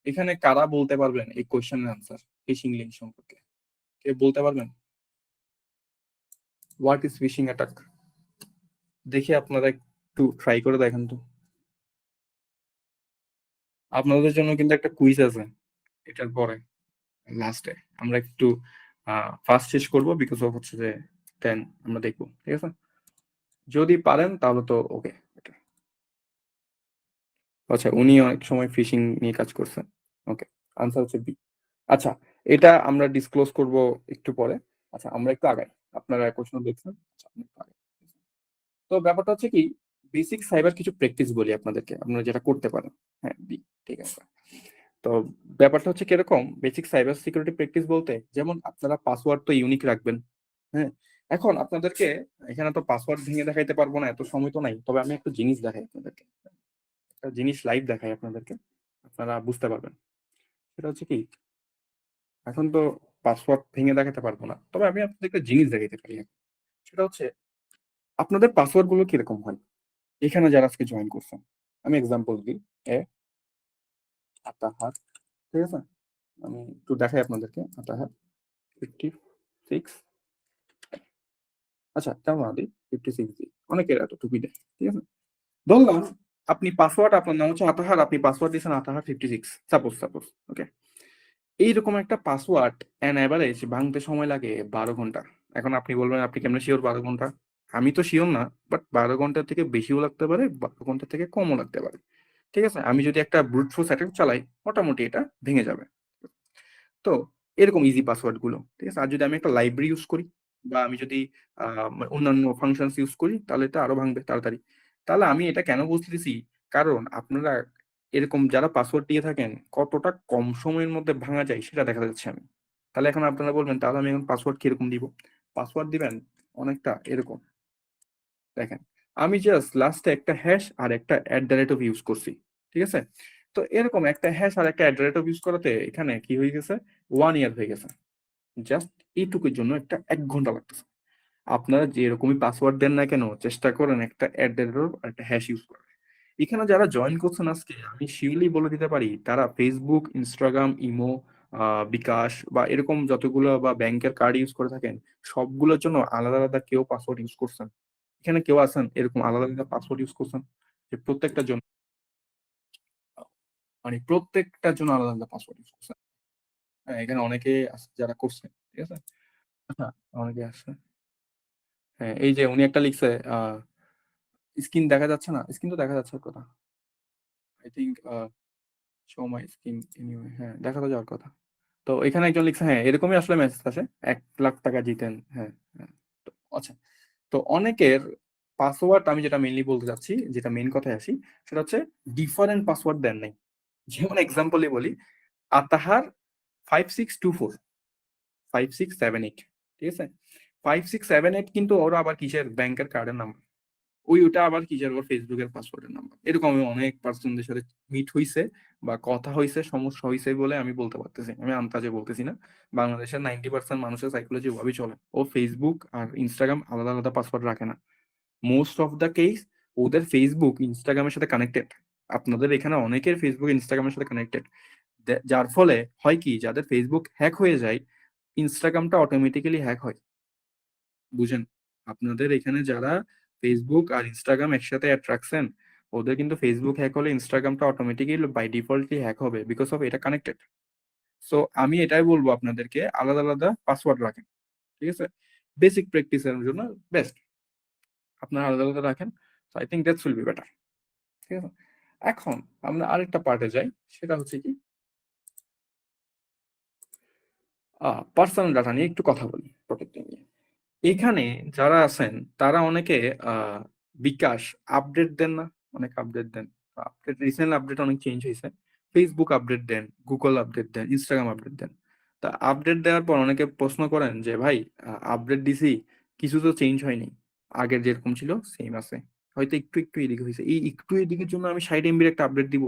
এখানে কারা বলতে পারবেন এই কোয়েশ্চেনের আনসার ফিশিং লিঙ্ক সম্পর্কে? কে বলতে পারবেন? What is phishing attack? দেখি আপনারা একটু ট্রাই করে দেখেন তো। আপনাদের জন্য কিন্তু একটা কুইজ আছে এটার পরে, লাস্টে আমরা একটু ফার্স্ট শেষ করবো, বিকজ অফ হচ্ছে যে দেন আমরা দেখবো, ঠিক আছে? যদি পারেন তাহলে তো ওকে। আচ্ছা, উনি অনেক সময় ফিশিং নিয়ে কাজ করছেন। ওকে, আনসার হচ্ছে বি। আচ্ছা, এটা আমরা ডিসক্লোজ করব একটু পরে। আচ্ছা, আমরা একটু আগাই। আপনারা কোশ্চেন দেখছেন। আচ্ছা, আমরা একটু আগাই। তো ব্যাপারটা হচ্ছে কি, বেসিক সাইবার কিছু প্র্যাকটিস বলি আপনাদেরকে, আপনারা যেটা করতে পারেন। হ্যাঁ, বি, ঠিক আছে। তো ব্যাপারটা হচ্ছে কিরকম, বেসিক সাইবার সিকিউরিটি প্র্যাকটিস বলতে যেমন আপনারা পাসওয়ার্ড তো ইউনিক রাখবেন। হ্যাঁ, এখন আপনাদেরকে এখানে তো পাসওয়ার্ড ভেঙে দেখাইতে পারবো না, এত সময় তো নাই, তবে আমি একটা জিনিস দেখাই আপনাদেরকে, একটা জিনিস লাইভ দেখাই আপনাদেরকে, আপনারা বুঝতে পারবেন। সেটা হচ্ছে কি, এখন তো পাসওয়ার্ড ভেঙে দেখাতে পারবো না, তবে আমি আপনাদের একটা জিনিস দেখাইতে পারি। সেটা হচ্ছে আপনাদের পাসওয়ার্ড গুলো কিরকম হয়। এখানে যারা আজকে জয়েন করছেন, আমি এক্সাম্পল দিই। এ আতাহার, ঠিক আছে, আমি একটু দেখাই আপনাদেরকে। আতাহার 56, আচ্ছা কেমন আদি 56 জি, অনেকের এত টুপি দেয়, ঠিক আছে। ধরলাম আপনি পাসওয়ার্ড, আপনার নাম হচ্ছে আতাহার, আপনি পাসওয়ার্ড দিয়েছেন আতাহার 56, সাপোজ, ওকে। এইরকম একটা পাসওয়ার্ড অ্যান অ্যাভারেজ ভাঙতে সময় লাগে 12 ঘন্টা। এখন আপনি বলবেন আপনি কেমনে শিওর 12 ঘন্টা? আমি তো শিওর না, বাট 12 ঘন্টার থেকে বেশিও লাগতে পারে, 12 ঘন্টা থেকে কমও লাগতে পারে, ঠিক আছে। আমি যদি একটা ব্রুট ফোর্স অ্যাটাক চালাই, মোটামুটি এটা ভেঙে যাবে। তো এরকম ইজি পাসওয়ার্ড গুলো, ঠিক আছে। আর যদি আমি একটা লাইব্রেরি ইউজ করি, বা আমি যদি অন্যান্য ফাংশনস ইউজ করি, তাহলে এটা আরো ভাঙবে তাড়াতাড়ি। তাহলে আমি এটা কেন বুঝতেছি, কারণ আপনারা এরকম যারা পাসওয়ার্ড দিয়ে থাকেন, কতটা কম সময়ের মধ্যে ভাঙা যায় সেটা দেখা যাচ্ছে আমি। তাহলে এখন আপনারা বলবেন তাহলে আমি এখন পাসওয়ার্ড কিরকম দিব? পাসওয়ার্ড দিবেন অনেকটা এরকম, দেখেন। আমি জাস্ট লাস্টে একটা হ্যাশ আর একটা @ ইউজ করছি, ঠিক আছে। তো এরকম একটা হ্যাশ আর একটা @ ইউজ করাতে এখানে কি হয়ে গেছে, 1 ইয়ার হয়ে গেছে। জাস্ট এইটুকুর জন্য একটা 1 ঘন্টা লাগতেছে। আপনারা যে এরকমই পাসওয়ার্ড দেন না কেন, চেষ্টা করেন একটা একটা হ্যাশ ইউজ করার। এখানে যারা জয়েন করছেন আজকে, আমি শিওরলি বলে দিতে পারি তারা ফেসবুক, ইনস্টাগ্রাম, ইমো, বিকাশ বা এরকম যতগুলো বা ব্যাংকের কার্ড ইউজ করে থাকেন, সবগুলোর জন্য আলাদা আলাদা কেউ পাসওয়ার্ড ইউজ করছেন? এখানে কেউ আছেন এরকম আলাদা আলাদা পাসওয়ার্ড ইউজ করছেন? যে প্রত্যেকটার জন্য, মানে প্রত্যেকটার জন্য আলাদা আলাদা পাসওয়ার্ড ইউজ করছেন? হ্যাঁ, এখানে অনেকে আছে যারা করছেন, ঠিক আছে। হ্যাঁ, অনেকে আছে। হ্যাঁ, এই যে উনি একটা লিখছে, স্ক্রিন দেখা যাচ্ছে না, স্ক্রিন তো দেখা যাচ্ছে কথা, I think show my screen anyway, হ্যাঁ দেখা তো যাওয়ার কথা। তো এখানে একজন লিখছে, হ্যাঁ এরকমই আসলে মেসেজ আসে, 1 লাখ টাকা জিতেন, হ্যাঁ হ্যাঁ। তো আচ্ছা, তো অনেকের পাসওয়ার্ড, আমি যেটা মেইনলি বলতে চাচ্ছি, যেটা মেইন কথায় আসি, সেটা হচ্ছে ডিফারেন্ট পাসওয়ার্ড দেন নাই। যেমন এক্সাম্পলই বলি, আতাহার 5624, 5678, ঠিক আছে। 5678 কিন্তু ওরা আবার কিসের ব্যাংকের কার্ডের নাম্বার, ওটা আবার কি জানো, ফেসবুকের পাসওয়ার্ডের নাম্বার। এরকম আমি অনেক পার্সনদের সাথে মিট হইছে বা কথা হইছে, সমস্যা হইছে বলে আমি বলতে পারতেছি, আমি আন্তাজে বলতেছি না। বাংলাদেশের 90% মানুষের সাইকোলজি ওভাবেই চলে, ও ফেসবুক আর ইনস্টাগ্রাম আলাদা আলাদা পাসওয়ার্ড রাখে না। মোস্ট অফ দ্য কেস ওদের ফেসবুক ইনস্টাগ্রামের সাথে কানেক্টেড। আপনাদের এখানে অনেকের ফেসবুক ইনস্টাগ্রামের সাথে কানেক্টেড, যার ফলে হয় কি, যাদের ফেসবুক হ্যাক হয়ে যায়, ইনস্টাগ্রামটা অটোমেটিক্যালি হ্যাক হয়। বুঝেন, আপনাদের এখানে যারা ফেসবুক আর ইনস্টাগ্রাম একসাথে অ্যাড রাখছেন, ওদের কিন্তু ফেসবুক হ্যাক হলে ইনস্টাগ্রামটা অটোমেটিক্যালি বাই ডিফল্টলি হ্যাক হবে, বিকজ অফ এটা কানেক্টেড। সো আমি এটাই বলবো আপনাদেরকে, আলাদা আলাদা পাসওয়ার্ড রাখেন, ঠিক আছে। বেসিক প্র্যাকটিসের জন্য বেস্ট আপনারা আলাদা আলাদা রাখেন। So I think that's will be better, ঠিক আছে। এখন আমরা আরেকটা পার্টে যাই, সেটা হচ্ছে কি, পার্সোনাল ডাটা নিয়ে একটু কথা বলি, প্রোটেক্টিং নিয়ে। এখানে যারা আছেন তারা অনেকে আহ, বিকাশ আপডেট দেন না, অনেক আপডেট দেন। আপডেট, রিসেন্ট আপডেট অনেক চেঞ্জ হয়েছে। ফেসবুক আপডেট দেন, গুগল আপডেট দেন, ইনস্টাগ্রাম আপডেট দেন। তা আপডেট দেওয়ার পর অনেকে প্রশ্ন করেন যে ভাই, আপডেট দিছি, কিছু তো চেঞ্জ হয়নি, আগের যেরকম ছিল সেম আছে, হয়তো একটু একটু এদিকে হয়েছে। এই একটু এদিকের জন্য আমি 60 MB একটা আপডেট দিব,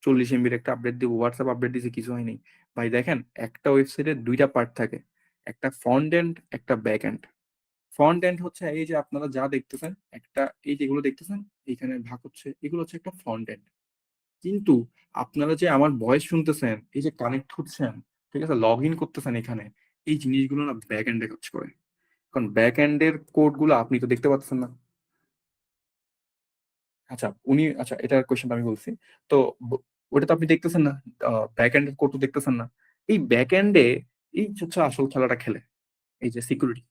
40 MB একটা আপডেট দিব, হোয়াটসঅ্যাপ আপডেট দিছি কিছু হয়নি। ভাই দেখেন, একটা ওয়েবসাইটের দুইটা পার্ট থাকে, একটা ফ্রন্ট এন্ড, একটা ব্যাক এন্ড। ফ্রন্ট এন্ড হচ্ছে এই যে আপনারা যা দেখতেছেন, একটা এই যেগুলো দেখতেছেন এইখানে ভাগ হচ্ছে, এগুলো হচ্ছে একটা ফ্রন্ট এন্ড। কিন্তু আপনারা যে আমার ভয়েস শুনতেছেন, এই যে কানেক্ট হচ্ছেন, ঠিক আছে, লগ ইন করতেছেন এখানে, এই জিনিসগুলো না ব্যাক এন্ডে কাজ করে। কারণ ব্যাক এন্ডের কোড গুলো আপনি তো দেখতে পাচ্ছেন না। আচ্ছা উনি, আচ্ছা এটার কোয়েশ্চেনটা আমি বলছি। তো ওটা তো আপনি দেখতেছেন না, ব্যাক এন্ডের কোড তো দেখতেছেন না। এই ব্যাক এন্ডে এই হচ্ছে আসল খেলাটা খেলে, এই যে সিকিউরিটি।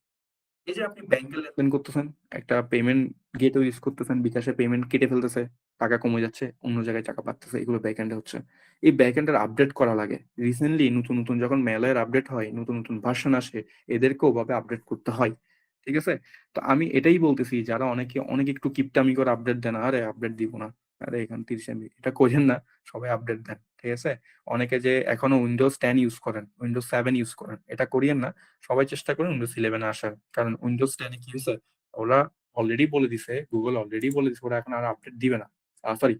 এই যে আপনি ব্যাংকের লেনদেন করতেছেন, একটা পেমেন্ট গেটওয়ে ইউজ করতেছেন, বিকাশে পেমেন্ট কেটে ফেলতেছে, টাকা কমে যাচ্ছে, অন্য জায়গায় টাকা পাচ্ছে, এগুলো ব্যাকএন্ডে হচ্ছে। এই ব্যাকএন্ডের আপডেট করা লাগে। রিসেন্টলি নতুন নতুন যখন মেলের আপডেট হয়, নতুন নতুন ভার্সন আসে, এদেরকেও ভাবে আপডেট করতে হয়। ঠিক আছে? তো আমি এটাই বলতেছি, যারা অনেকে অনেকে একটু কিপটামি করে আপডেট দেন, আরে আপডেট দিব না, আরে এখান 30 MB, এটা করেন না, সবাই আপডেট দেন। ঠিক আছে? অনেকে যে এখনো উইন্ডোজ 10 ইউজ করেন, উইন্ডোজ 7 ইউজ করেন, এটা করিয়েন না, সবাই চেষ্টা করেন উইন্ডোজ 11 আসার। কারণ উইন্ডোজ 10 কি হয়েছে, ওরা অলরেডি বলে দিছে, গুগল অলরেডি বলে দিছে ওরা এখন আর আপডেট দিবে না। সরি,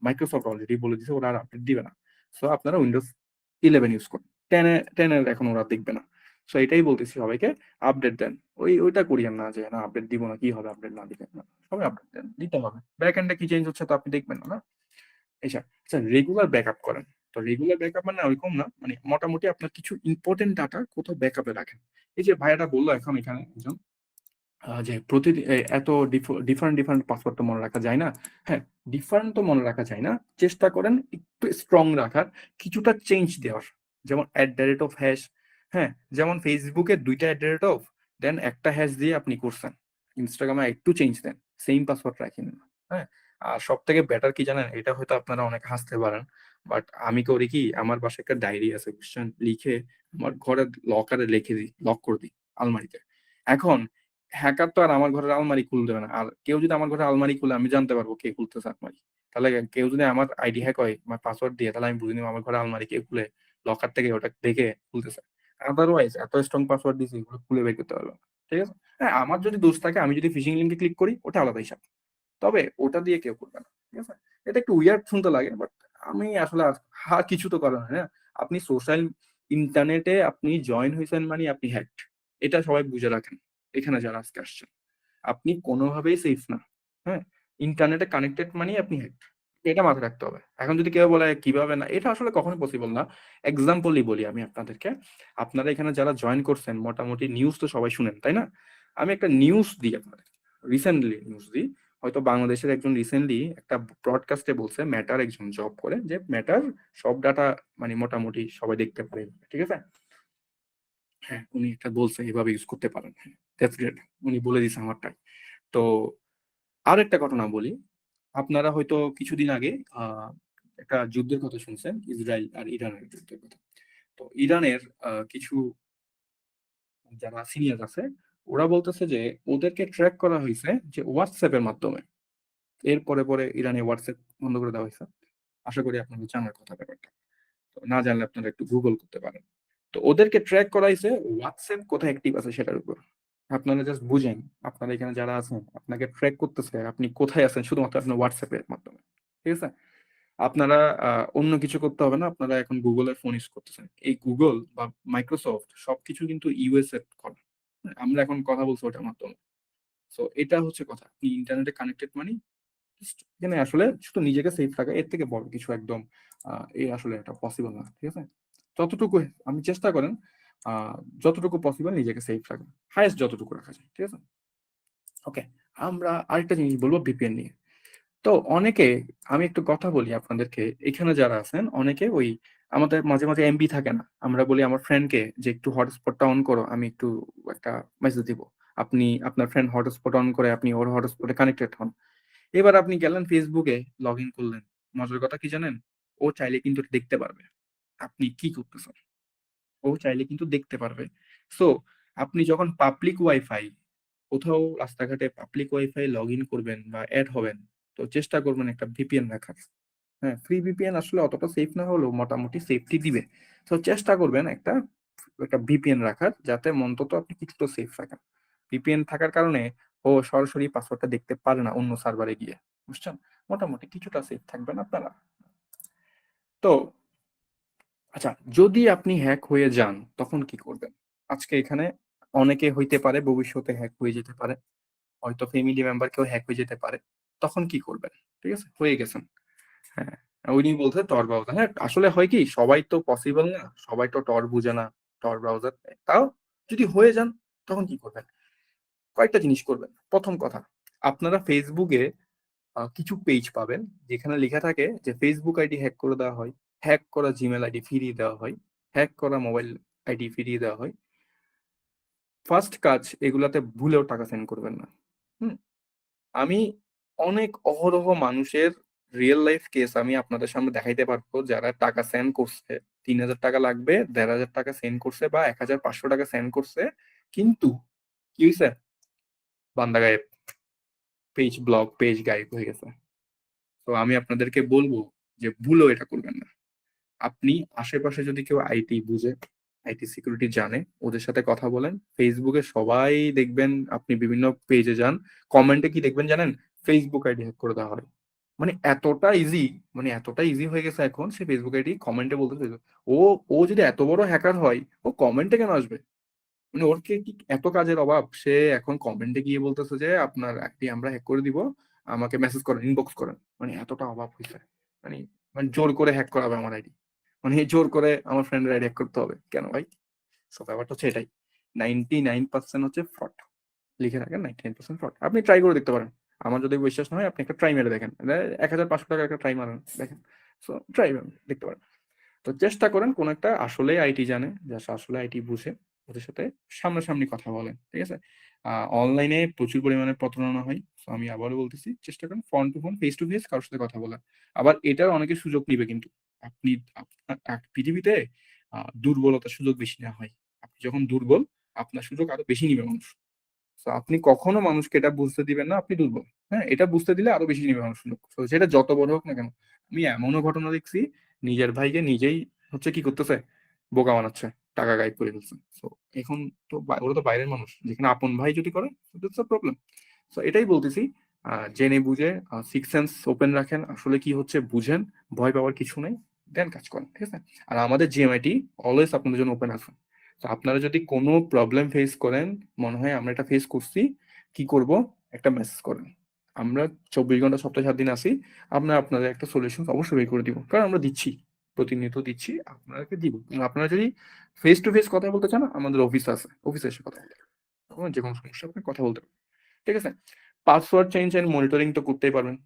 মাইক্রোসফট অলরেডি বলে দিছে ওরা আর আপডেট দিবে না। সো আপনারা উইন্ডোজ 11 ইউজ করুন, 10 এর এখন ওরা দেখবে না। সো এটাই বলতেছি সবাইকে, আপডেট দেন। ওইটা করিয়েন না যে না আপডেট দিব না, কি হবে আপডেট না দিলে, না, সবাই আপডেট দেন, দিতে হবে। ব্যাক এন্ডে কি চেঞ্জ হচ্ছে তো আপনি দেখবেন না, না? আচ্ছা, আচ্ছা, রেগুলার ব্যাকআপ করেন। তো রেগুলার ব্যাকআপ মানে ওইরকম না, মানে মোটামুটি আপনার কিছু ইম্পর্টেন্ট ডাটা কোথাও ব্যাকআপে রাখেন। এই যে ভাইয়াটা বললো এখন এখানে একজন, যে প্রতিদিন এত ডিফারেন্ট ডিফারেন্ট পাসওয়ার্ড তো মনে রাখা যায় না। হ্যাঁ, ডিফারেন্ট তো মনে রাখা যায় না, চেষ্টা করেন একটু স্ট্রং রাখার, কিছুটা চেঞ্জ দেওয়ার। যেমন @হ্যাশ, হ্যাঁ, যেমন ফেসবুকে 2টা @, দেন একটা হ্যাশ দিয়ে আপনি করছেন। ইনস্টাগ্রামে একটু চেঞ্জ দেন, সেম পাসওয়ার্ড রাখেন না। হ্যাঁ, আর সব থেকে বেটার কি জানেন, এটা হয়তো আপনারা অনেক হাসতে পারেন, বাট আমি করি কি, আমার বাসায় একটা ডায়েরি আছে, বুঝছেন, লিখে আমার ঘরের লকারে লিখে দিই, লক করে দিই আলমারিতে। এখন হ্যাকার তো আর আমার ঘরের আলমারি খুলে দেবে না। আর কেউ যদি আমার ঘরের আলমারি খুলে, আমি জানতে পারবো কে খুলতেছে আলমারি। তাহলে কেউ যদি আমার আইডি হ্যাক হয়, আমার পাসওয়ার্ড দিয়ে, তাহলে আমি বুঝে নিব আমার ঘরের আলমারি কে খুলে, লকার থেকে ওটা দেখে খুলতেছে। আদারওয়াইজ এত স্ট্রং পাসওয়ার্ড দিয়েছি, এগুলো খুলে বের করতে পারবে না। ঠিক আছে? হ্যাঁ, আমার যদি দোষ থাকে, আমি যদি ফিশিং লিঙ্কে ক্লিক করি, ওটা আলাদা হিসাব। তবে ওটা দিয়ে কেউ করবে না। ঠিক আছে? এটা একটু উইয়ার্ড শুনতে লাগে, বাট আমি আসলে কিছু তো করার হয় না। আপনি সোশ্যাল ইন্টারনেটে আপনি জয়েন হয়েছেন মানে আপনি হ্যাকড, এটা সবাই বুঝে রাখেন। এখানে যারা আজকে আসছেন, আপনি কোনোভাবেই সেফ না। হ্যাঁ, ইন্টারনেটে কানেক্টেড মানে আপনি হ্যাকড, এটা মাথায় রাখতে হবে। এখন যদি কেউ বলে কিভাবে, না, এটা আসলে কখনো পসিবল না। এক্সাম্পলই বলি আমি আপনাদেরকে। আপনারা এখানে যারা জয়েন করছেন, মোটামুটি নিউজ তো সবাই শুনেন, তাই না? আমি একটা নিউজ দিই আপনাদের, রিসেন্টলি নিউজ দিই। হয়তো বাংলাদেশের একজন রিসেন্টলি একটা ব্রডকাস্টে বলছে, ম্যাটার একজন জব করে, যে ম্যাটার সব ডাটা মানে মোটামুটি সবাই দেখতে পারে। ঠিক আছে? হ্যাঁ, উনি একটা বলছে এভাবে ইউজ করতে পারেন। হ্যাঁ, দ্যাটস গ্রেট, উনি বলে দিছে আমারটাই। তো আর একটা ঘটনা বলি। আপনারা হয়তো কিছুদিন আগে একটা যুদ্ধের কথা শুনছেন, ইসরায়েল আর ইরানের যুদ্ধের কথা। তো ইরানের কিছু যারা সিনিয়র আছে, ওরা বলতেছে যে ওদেরকে ট্র্যাক করা হয়েছে যে হোয়াটসঅ্যাপ এর মাধ্যমে। এর পরে পরে ইরানে হোয়াটসঅ্যাপ বন্ধ করে দেওয়া হয়েছে। আশা করি আপনাদের জানার কথা ব্যাপারটা। তো না জানলে আপনারা একটু গুগল করতে পারেন। তো ওদেরকে ট্র্যাক করা হয়েছে হোয়াটসঅ্যাপ কোথায় অ্যাক্টিভ আছে সেটার উপর। আপনারা জাস্ট বুঝেন, আপনারা এখানে যারা আছেন, আপনাকে ট্র্যাক করতেছে আপনি কোথায় আছেন শুধুমাত্র আপনার হোয়াটসঅ্যাপের মাধ্যমে। ঠিক আছে? আপনারা অন্য কিছু করতে হবে না, আপনারা এখন গুগলের ফোন ইউজ করতেছেন। এই গুগল বা মাইক্রোসফট সবকিছু কিন্তু ইউএস এর করা। আমরা এখন কথা বলছি ওটার মাধ্যমে। সো এটা হচ্ছে কথা, আপনি ইন্টারনেটে কানেক্টেড মানে এখানে আসলে শুধু নিজেকে সেফ রাখা, এর থেকে বড় কিছু একদম এই আসলে এটা পসিবল না। ঠিক আছে? যতটুকু আমি চেষ্টা করেন, আহ যতটুকু পসিবল নিজেকে সেফ রাখেন, হাইয়েস্ট যতটুকু রাখা যায়। ঠিক আছে? ওকে, আমরা আরেকটা জিনিস বলবো ভিপিএন নিয়ে। তো অনেকে, আমি একটু কথা বলি আপনাদেরকে, এখানে যারা আছেন অনেকে ওই আমাদের মাঝে মাঝে এমবি থাকে না, আমরা বলি আমার ফ্রেন্ডকে যে একটু হটস্পটটা অন করো, আমি একটু একটা মেসেজ দিব। আপনি আপনার ফ্রেন্ড হটস্পট অন করে আপনি ওর হটস্পটে কানেক্টেড হন। এবার আপনি গেলেন ফেসবুকে লগ ইন করলেন, মজার কথা কি জানেন, ও চাইলে কিন্তু দেখতে পারবে আপনি কি করতেছেন। ও চাইলে কিন্তু দেখতে পারবে। সো আপনি যখন পাবলিক ওয়াইফাই, কোথাও রাস্তাঘাটে পাবলিক ওয়াইফাই লগ ইন করবেন বা অ্যাড হবেন, তো চেষ্টা করবেন একটা ভিপিএন রাখার। হ্যাঁ, ফ্রি ভিপিএন আসলে অতটা সেফ না হলেও মোটামুটি সেফটি দিবে। তো চেষ্টা করবেন একটা একটা ভিপিএন রাখার, যাতে অন্তত আপনি কিছুটা সেফ থাকেন। ভিপিএন থাকার কারণে ও সরাসরি পাসওয়ার্ডটা দেখতে পারে না অন্য সার্ভারে গিয়ে। বুঝছেন? মোটামুটি কিছুটা সেফ থাকবেন আপনারা। তো আচ্ছা, যদি আপনি হ্যাক হয়ে যান তখন কি করবেন? আজকে এখানে অনেকে হইতে পারে ভবিষ্যতে হ্যাক হয়ে যেতে পারে, হয়তো ফ্যামিলি মেম্বার কেউ হ্যাক হয়ে যেতে পারে। তখন কি করবেন? ঠিক আছে, হয়ে গেছেন। হ্যাঁ, উনি বলছে টর ব্রাউজার। হ্যাঁ, আসলে হয় কি, সবাই তো পসিবল না, সবাই তো টর বুঝে না, টর ব্রাউজার। তাও যদি হয়ে যান তখন কি করবেন? কয়েকটা জিনিস করবেন। প্রথম কথা, আপনারা ফেসবুকে কিছু পেজ পাবেন যেখানে লেখা থাকে যে ফেসবুক আইডি হ্যাক করে দেওয়া হয়, হ্যাক করা জিমেল আইডি ফিরিয়ে দেওয়া হয়, হ্যাক করা মোবাইল আইডি ফিরিয়ে দেওয়া হয়। ফার্স্ট কাজ, এগুলাতে ভুলেও টাকা সেন্ড করবেন না। হুম আমি অনেক অহরহ মানুষের রিয়েল লাইফ কেস আমি আপনাদের সামনে দেখাইতে পারবো, যারা টাকা সেন্ড করছে, 3,000 টাকা লাগবে, 1,500 টাকা সেন্ড করছে বা 1,500 টাকা সেন্ড করছে, কিন্তু কি হয়েছে, বান্দা গায়েব, পেজ ব্লক, পেজ গায়েব হয়ে গেছে। তো আমি আপনাদেরকে বলবো যে ভুলও এটা করবেন না। আপনি আশেপাশে যদি কেউ আইটি বুঝে, আইটি সিকিউরিটি জানে, ওদের সাথে কথা বলেন। ফেসবুকে সবাই দেখবেন, আপনি বিভিন্ন পেজে যান, কমেন্টে কি দেখবেন জানেন, ফেসবুক আইডি হ্যাক করে দেওয়া হয়। মানে এতটা ইজি, মানে এতটা ইজি হয়ে গেছে এখন, সে ফেসবুক আইডি কমেন্টে বলতেছে, ও ও যদি এত বড় হ্যাকার হয়, ও কমেন্টে কেন আসবে? মানে ওর কি কি এত কাজের অভাব, সে এখন কমেন্টে গিয়ে বলতেছে যে আপনার আইডি আমরা হ্যাক করে দিব, আমাকে মেসেজ করেন, ইনবক্স করেন। মানে এতটা অভাব হয়েছে, মানে মানে জোর করে হ্যাক করাবে আমার আইডি, মানে জোর করে আমার ফ্রেন্ডের আইডি হ্যাক করতে হবে কেন ভাই? সো ব্যাপারটা হচ্ছে এটাই, 99% হচ্ছে ফ্রড। লিখে রাখেন 99% ফ্রড। আপনি ট্রাই করে দেখতে পারেন। আমার যদি বিশ্বাস না হয়, আপনি একটা ট্রাই মেরে দেখেন, 1,500 টাকা একটা ট্রাই মারেন, দেখেন। সো ট্রাই দেখতে পারেন। তো চেষ্টা করেন কোন একটা আসলে আইটি জানে, যা আসলে আইটি বুঝে, ওদের সাথে সামনাসামনি কথা বলেন, ঠিক আছে? অনলাইনে প্রচুর পরিমাণে প্রতারণা হয়। তো আমি আবারও বলতেছি, চেষ্টা করেন front to front, face to face কারোর সাথে কথা বলার। আবার এটার অনেকে সুযোগ নিবে কিন্তু। আপনি পৃথিবীতে দুর্বলতার সুযোগ বেশি নেওয়া হয়। আপনি যখন দুর্বল, আপনার সুযোগ আরো বেশি নিবে মানুষ। তো আপনি কখনো মানুষকে এটা বুঝতে দিবেন না আপনি দুর্বল। হ্যাঁ, এটা বুঝতে দিলে আরো বেশি নিবে মানুষ লোক। তো সেটা যত বড় হোক না কেন। আমি এমনও ঘটনা দেখছি, নিজের ভাইকে নিজেই হচ্ছে কি করতেছে, বোকা বানাচ্ছে, টাকা গায়েব করে ফেলছে। তো এখন তো ওরা তো বাইরের মানুষ, যেখানে আপন ভাই যদি করে, প্রবলেম। তো এটাই বলতেছি, জেনে বুঝে, সিক্স সেন্স ওপেন রাখেন, আসলে কি হচ্ছে বুঝেন, ভয় পাওয়ার কিছু নেই, দেন কাজ করেন, ঠিক আছে? আর আমাদের জিএমআইটি অলওয়েজ আপনাদের জন্য ওপেন আছে। তো আপনারা যদি কোনো প্রবলেম ফেস করেন, মনে হয় আমরা এটা ফেস করছি, কি করব, একটা মেসেজ করেন। আমরা 24 ঘন্টা সপ্তাহে 7 দিন আসি, আমরা আপনাদের একটা সলিউশন অবশ্যই বের করে দিব, কারণ আমরা দিচ্ছি, প্রতিনিয়ত দিচ্ছি, আপনাকে দিব। আপনারা যদি ফেস টু ফেস কথা বলতে চান, আমাদের অফিস আছে, অফিসে এসে কথা বলতে পারেন। তখন যে কোনো সমস্যা আপনি কথা বলতে পারেন, ঠিক আছে? পাসওয়ার্ড চেঞ্জ এন্ড মনিটরিং তো করতেই পারবেন।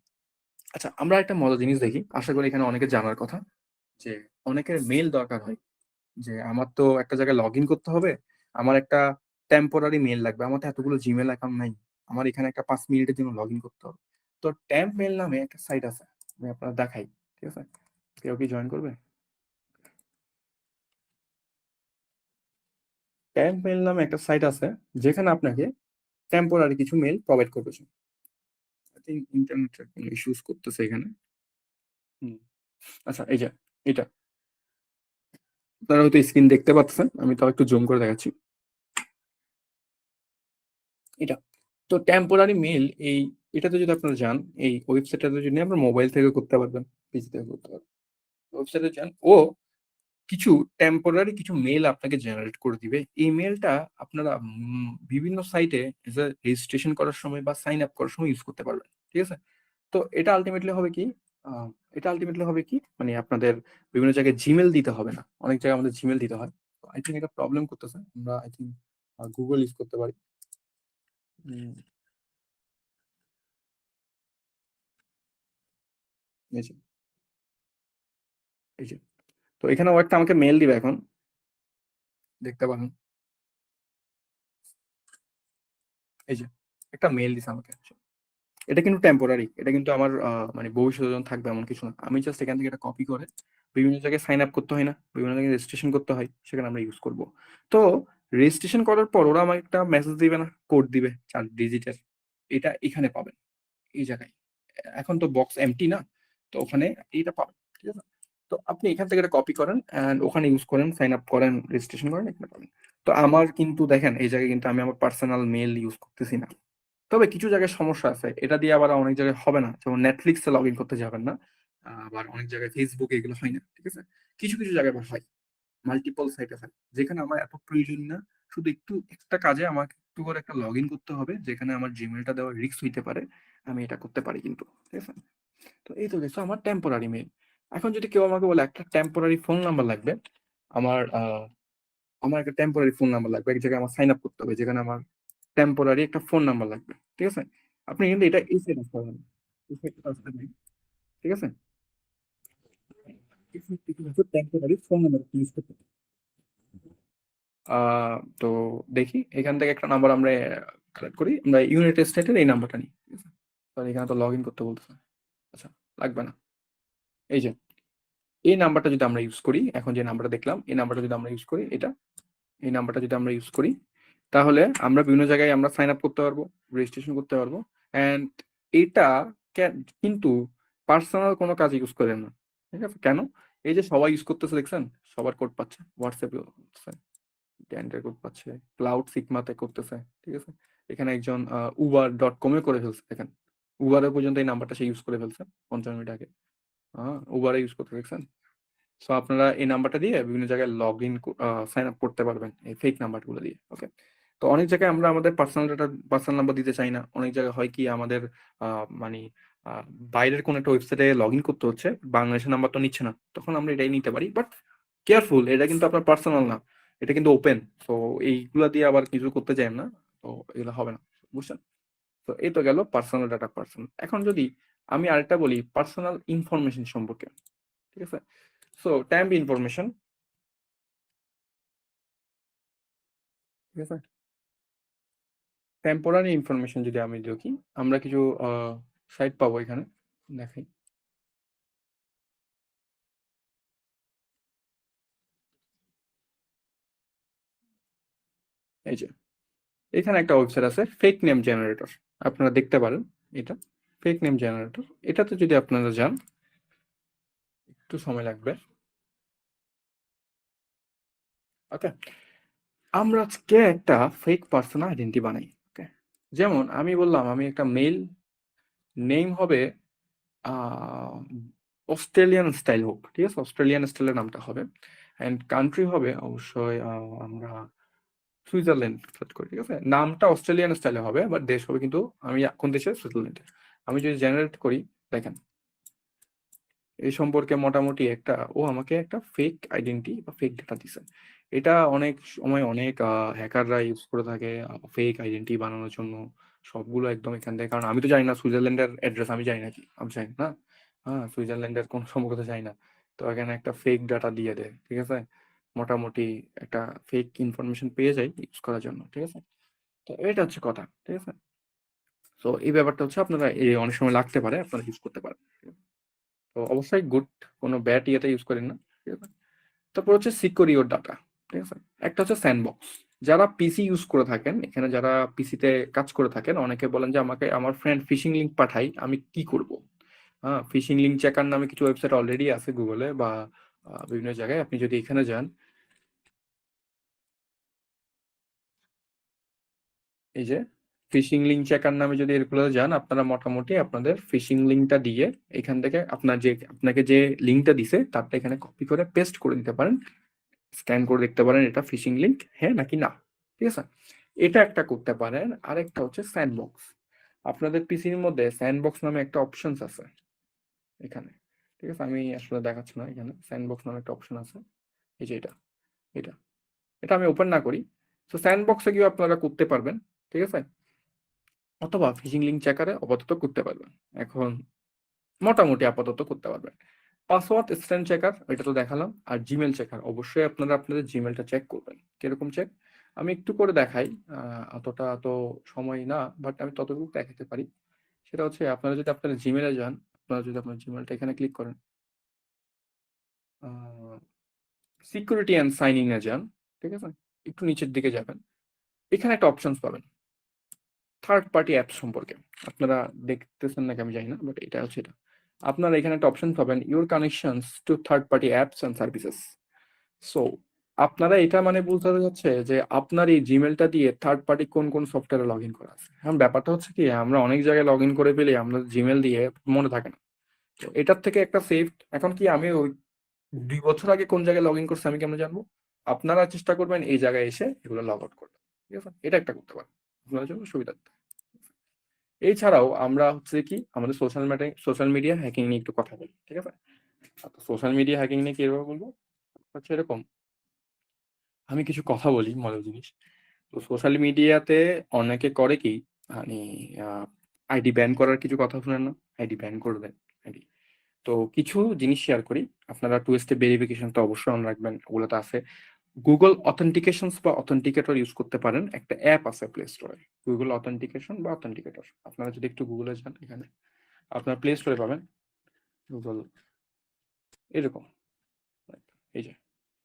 আচ্ছা, আমরা একটা মজার জিনিস দেখি, আশা করি এখানে অনেকে জানার কথা, যে অনেকের মেল দরকার হয়, যে আমার তো একটা জায়গায় লগ ইন করতে হবে, আমার একটা টেম্পোরারি মেল লাগবে, আমার তো এতগুলো জিমেল অ্যাকাউন্ট নাই, আমার এখানে একটা 5 মিনিটের জন্য লগ ইন করতে হবে। তো ট্যাম্প মেল নামে একটা সাইট আছে, আমি আপনার দেখাই, ঠিক আছে? কেউ কি জয়েন করবে? ট্যাম্প মেল নামে একটা সাইট আছে, যেখানে আপনাকে টেম্পোরারি কিছু মেল প্রোভাইড করবে। আই থিঙ্ক ইন্টারনেটের কোনো ইস্যুস করতেছে এখানে। হুম, আচ্ছা, এই যে এটা, আপনারা হয়তো স্ক্রিন দেখতে পাচ্ছেন, আমি তাও একটু জুম করে দেখাচ্ছি। এটা তো টেম্পোরারি মেল, এই এটাতে যদি আপনারা যান, এই ওয়েবসাইটটাতে যদি আপনার মোবাইল থেকে করতে পারবেন, পিসি থেকে করতে পারবেন, ওয়েবসাইটে যান, ও কিছু টেম্পোরারি কিছু মেল আপনাকে জেনারেট করে দিবে। এই মেলটা আপনারা বিভিন্ন সাইটে রেজিস্ট্রেশন করার সময় বা সাইন আপ করার সময় ইউজ করতে পারবেন, ঠিক আছে? তো এটা আলটিমেটলি হবে কি, আহ, এটা আলটিমেটলি হবে কি, মানে আপনাদের বিভিন্ন জায়গায় জিমেল দিতে হবে না, অনেক জায়গায় আমাদের জিমেল দিতে হয়। আই থিঙ্ক এটা প্রবলেম করতেছে, আমরা আই থিঙ্ক গুগল ইউজ করতে পারি। উম, এই যে, এই যে, তো এখানে ও একটা আমাকে মেল দিবে এখন, দেখতে পারেন, এই যে একটা মেল দিছে আমাকে। এটা কিন্তু টেম্পোরারি, এটা কিন্তু আমার মানে ভবিষ্যতে যখন থাকবে এমন কিছু না। আমি জাস্ট এখান থেকে এটা কপি করে বিভিন্ন জায়গায় সাইন আপ করতে হয় না, বিভিন্ন জায়গায় রেজিস্ট্রেশন করতে হয়, সেখানে আমরা ইউজ করব। তো রেজিস্ট্রেশন করার পর ওরা আমাকে একটা মেসেজ দিবে না, কোড দিবে 4 ডিজিটের, এটা এখানে পাবেন, এই জায়গায়। এখন তো বক্স এমটি না, তো ওখানে এটা পাবেন, ঠিক আছে? তো আপনি এখান থেকে এটা কপি করেন এন্ড ওখানে ইউজ করেন, সাইন আপ করেন, রেজিস্ট্রেশন করেন, এখানে পাবেন। তো আমার কিন্তু দেখেন, এই জায়গায় কিন্তু আমি আমার পার্সোনাল মেল ইউজ করতেছি না। তবে কিছু জায়গায় সমস্যা আছে, এটা দিয়ে আবার অনেক জায়গায় হবে না, যেমন নেটফ্লিক্সে লগ ইন করতে যাবেন না, আবার অনেক জায়গায় ফেসবুকে এগুলো হয় না, ঠিক আছে? কিছু কিছু জায়গায় আবার হয়, মাল্টিপল সাইটে হয়, যেখানে আমার এত প্রয়োজন না, শুধু একটু একটা কাজে আমাকে একটু করে একটা লগ ইন করতে হবে, যেখানে আমার জিমেলটা দেওয়ার রিস্ক হইতে পারে, আমি এটা করতে পারি কিন্তু, ঠিক আছে? তো এই তো দেখছো আমার টেম্পোরারি মেল। এখন যদি কেউ আমাকে বলে একটা টেম্পোরারি ফোন নাম্বার লাগবে, আমার আমার একটা টেম্পোরারি ফোন নাম্বার লাগবে, এক জায়গায় আমার সাইন আপ করতে হবে, যেখানে আমার টেম্পোরারি একটা ফোন নাম্বার লাগবে, ঠিক আছে? আপনি কিন্তু এটা এই সাইড আসতে পারেন, এই সাইডে আসতে পারেন, ঠিক আছে? টেম্পোরারি ফোন নাম্বার ইউজ করতে হবে। তো দেখি এখান থেকে একটা নাম্বার আমরা কালেক্ট করি, আমরা ইউনাইটেড স্টেটের এই নাম্বারটা নিই, ঠিক আছে? সরি, এখানে তো লগ ইন করতে বলতেছে। আচ্ছা, লাগবে না। এই যে এই নাম্বারটা যদি আমরা ইউজ করি, এখন যে নাম্বারটা দেখলাম এই নাম্বারটা যদি আমরা ইউজ করি, এই নাম্বারটা যদি আমরা ইউজ করি, তাহলে আমরা বিভিন্ন জায়গায় আমরা সাইন আপ করতে পারবো, রেজিস্ট্রেশন করতে পারবো। অ্যান্ড এটা কিন্তু পার্সোনাল কোনো কাজ ইউজ করে না, ঠিক আছে? কেন? এই যে সবাই ইউজ করতেছে দেখছেন, সবার কোড পাচ্ছে, হোয়াটসঅ্যাপে ড্যান্ডের কোড পাচ্ছে, ক্লাউড সিগমাতে করতেছে, ঠিক আছে? এখানে একজন uber.com-এ করে ফেলছে, দেখেন উবারে পর্যন্ত এই নাম্বারটা সে ইউজ করে ফেলছে 50 মিনিট আগে। উবারে ইউজ করতে দেখছেন। সো আপনারা এই নাম্বারটা দিয়ে বিভিন্ন জায়গায় লগ ইন সাইন আপ করতে পারবেন এই ফেক নাম্বারগুলো দিয়ে। ওকে, তো অনেক জায়গায় আমরা আমাদের পার্সোনাল নাম্বার দিতে চাই না। অনেক জায়গায় হয় কি আমাদের মানে বাইরের কোনো একটা ওয়েবসাইটে লগ ইন করতে হচ্ছে, বাংলাদেশের নাম্বার তো নিচ্ছে না, তখন আমরা এটাই নিতে পারি। বাট কেয়ারফুল, এটা কিন্তু আপনার পার্সোনাল না, এটা কিন্তু ওপেন। তো এইগুলা দিয়ে আবার কিছু করতে চাই না, তো এগুলো হবে না, বুঝছেন? তো এই তো গেল পার্সোনাল ডাটা পার্সোনাল। এখন যদি আমি আরেকটা বলি পার্সোনাল ইনফরমেশন সম্পর্কে, ঠিক আছে? সো ট্যাম্প ইনফরমেশন, ঠিক আছে? টেম্পোরারি ইনফরমেশন যদি আমি দেখি, আমরা কিছু সাইট পাবো এখানে, দেখাই। এই যে এখানে একটা ওয়েবসাইট আছে ফেক নেম জেনারেটর, আপনারা দেখতে পারেন এটা ফেক নেম জেনারেটর। এটাতে যদি আপনারা যান, একটু সময় লাগবে। ওকে, আমরা আজকে একটা ফেক পার্সোনাল আইডেন্টি বানাই। ওকে, যেমন আমি বললাম আমি একটা মেল, নেম হবে অস্ট্রেলিয়ান স্টাইল হোক, ঠিক আছে? অস্ট্রেলিয়ান স্টাইলের নামটা হবে। অ্যান্ড কান্ট্রি হবে অবশ্যই আমরা সুইজারল্যান্ড সেট করি, ঠিক আছে? নামটা অস্ট্রেলিয়ান স্টাইলে হবে, বাট দেশ হবে কিন্তু আমি কোন দেশে? সুইজারল্যান্ডে। আমি যদি জেনারেট করি, দেখেন এই সম্পর্কে মোটামুটি একটা ও আমাকে একটা ফেক আইডেন্টি বা ফেক ডেটা দিছে। এটা অনেক সময় অনেক হ্যাকাররা ইউজ করে থাকে ফেক আইডেন্টি বানানোর জন্য। সবগুলো একদম এখান থেকে, কারণ আমি তো জানি না সুইজারল্যান্ডের অ্যাড্রেস, আমি জানি নাকি? আমি জানি না। সুইজারল্যান্ডের কোন সম্পর্কে জানি না। তো এখানে একটা ফেক ডাটা দিয়ে দেয়, ঠিক আছে? মোটামুটি একটা ফেক ইনফরমেশন পেয়ে যায় ইউজ করার জন্য, ঠিক আছে? তো এটা হচ্ছে কথা, ঠিক আছে? তো এই ব্যাপারটা হচ্ছে আপনারা এই অনেক সময় লাগতে পারে, আপনারা ইউজ করতে পারেন। তো অবশ্যই গুড, কোনো ব্যাড ইয়েতে ইউজ করেন না, ঠিক আছে? তারপর হচ্ছে সিকিউর ইওর ডাটা, ঠিক আছে? একটা হচ্ছে স্যান্ডবক্স। যারা পিসি ইউজ করে থাকেন, এখানে যারা পিসিতে কাজ করে থাকেন, অনেকে বলেন যে আমাকে আমার ফ্রেন্ড ফিশিং লিঙ্ক পাঠাই, আমি কি করব? ফিশিং লিঙ্ক চেকার নামে কিছু ওয়েবসাইট অলরেডি আছে গুগলে বা বিভিন্ন জায়গায়। আপনি যদি এখানে যান, এই যে ফিশিং লিঙ্ক চেকার নামে যদি এগুলো যান, আপনারা মোটামুটি আপনাদের ফিশিং লিঙ্কটা দিয়ে এখান থেকে আপনাকে যে লিঙ্কটা দিছে তারটা এখানে কপি করে পেস্ট করে দিতে পারেন, স্ক্যান করে দেখতে পারেন এটা ফিশিং লিঙ্ক হ্যাঁ নাকি না, ঠিক আছে? এটা একটা করতে পারেন। আরেকটা হচ্ছে স্যান্ডবক্স। আপনাদের পিসির মধ্যে স্যান্ডবক্স নামে একটা অপশনস আছে এখানে, ঠিক আছে? আমি আসলে দেখাচ্ছি না, এখানে স্যান্ডবক্স নামে একটা অপশন আছে। এই যে এটা এটা এটা আমি ওপেন না করি। তো স্যান্ডবক্সে গিয়ে আপনারা করতে পারবেন, ঠিক আছে? অথবা ফিশিং লিঙ্ক চেকারে আপাতত করতে পারবেন। এখন মোটামুটি আপাতত করতে পারবেন। পাসওয়ার্ড স্ট্যান্ড চেকার, এটা তো দেখালাম। আর জিমেল চেকার, অবশ্যই আপনারা আপনাদের জিমেলটা চেক করবেন। কিরকম চেক? আমি একটু করে দেখাই, অতটা তো সময় না, বাট আমি ততটুকু দেখাতে পারি। সেটা হচ্ছে আপনারা যদি আপনার জিমেলে যান, আপনারা যদি আপনার জিমেলটা এখানে ক্লিক করেন, সিকিউরিটি অ্যান্ড সাইন ইন এ যান, ঠিক আছে? একটু নিচের দিকে যাবেন, এখানে একটা অপশনস পাবেন থার্ড পার্টি অ্যাপস সম্পর্কে। আপনারা দেখতেছেন নাকি আমি জানি না, বাট এটা হচ্ছে এটা। আপনারা এখানে একটা অপশন পাবেন your connections to third party apps and services. So আপনারা এটা মানে বলতে যাচ্ছে যে আপনার এই জিমেলটা দিয়ে থার্ড পার্টি কোন কোন সফটওয়্যারে লগ ইন করা আছে। এখন ব্যাপারটা হচ্ছে কি, আমরা অনেক জায়গায় লগ ইন করে ফেলি, আমরা জিমেল দিয়ে মনে থাকে না। তো এটার থেকে একটা সেফ, এখন কি আমি ওই 2 বছর আগে কোন জায়গায় লগ ইন করছি আমি কেমন জানবো? আপনারা চেষ্টা করবেন এই জায়গায় এসে এগুলো লগ আউট করতে, ঠিক আছে? এটা একটা করতে পারেন, আপনার জন্য সুবিধা। এছাড়াও আমরা হচ্ছে কি আমাদের সোশ্যাল মিডিয়া হ্যাকিং নিয়ে একটু কথা বলি, ঠিক আছে? সোশ্যাল মিডিয়া হ্যাকিং নিয়ে কিভাবে বলবো হচ্ছে এরকম, আমি কিছু কথা বলি মজার জিনিস। তো সোশ্যাল মিডিয়াতে অনেকে করে কি, মানে আইডি ব্যান করার কিছু কথা শুনেন না? আইডি ব্যান করবেন, আইডি। তো কিছু জিনিস শেয়ার করি, আপনারা টু স্টেপ ভেরিফিকেশন তো অবশ্যই অন রাখবেন, ওগুলো তো আছে। গুগল অথেন্টিকেশনস বা অথেন্টিকেটর ইউজ করতে পারেন। একটা অ্যাপ আছে প্লে স্টোরে, গুগল অথেন্টিকেশন বা অথেন্টিকেটর। আপনারা যদি একটু গুগলে যান, এখানে আপনার প্লে স্টোরে পাবেন গুগল, এরকম এই যে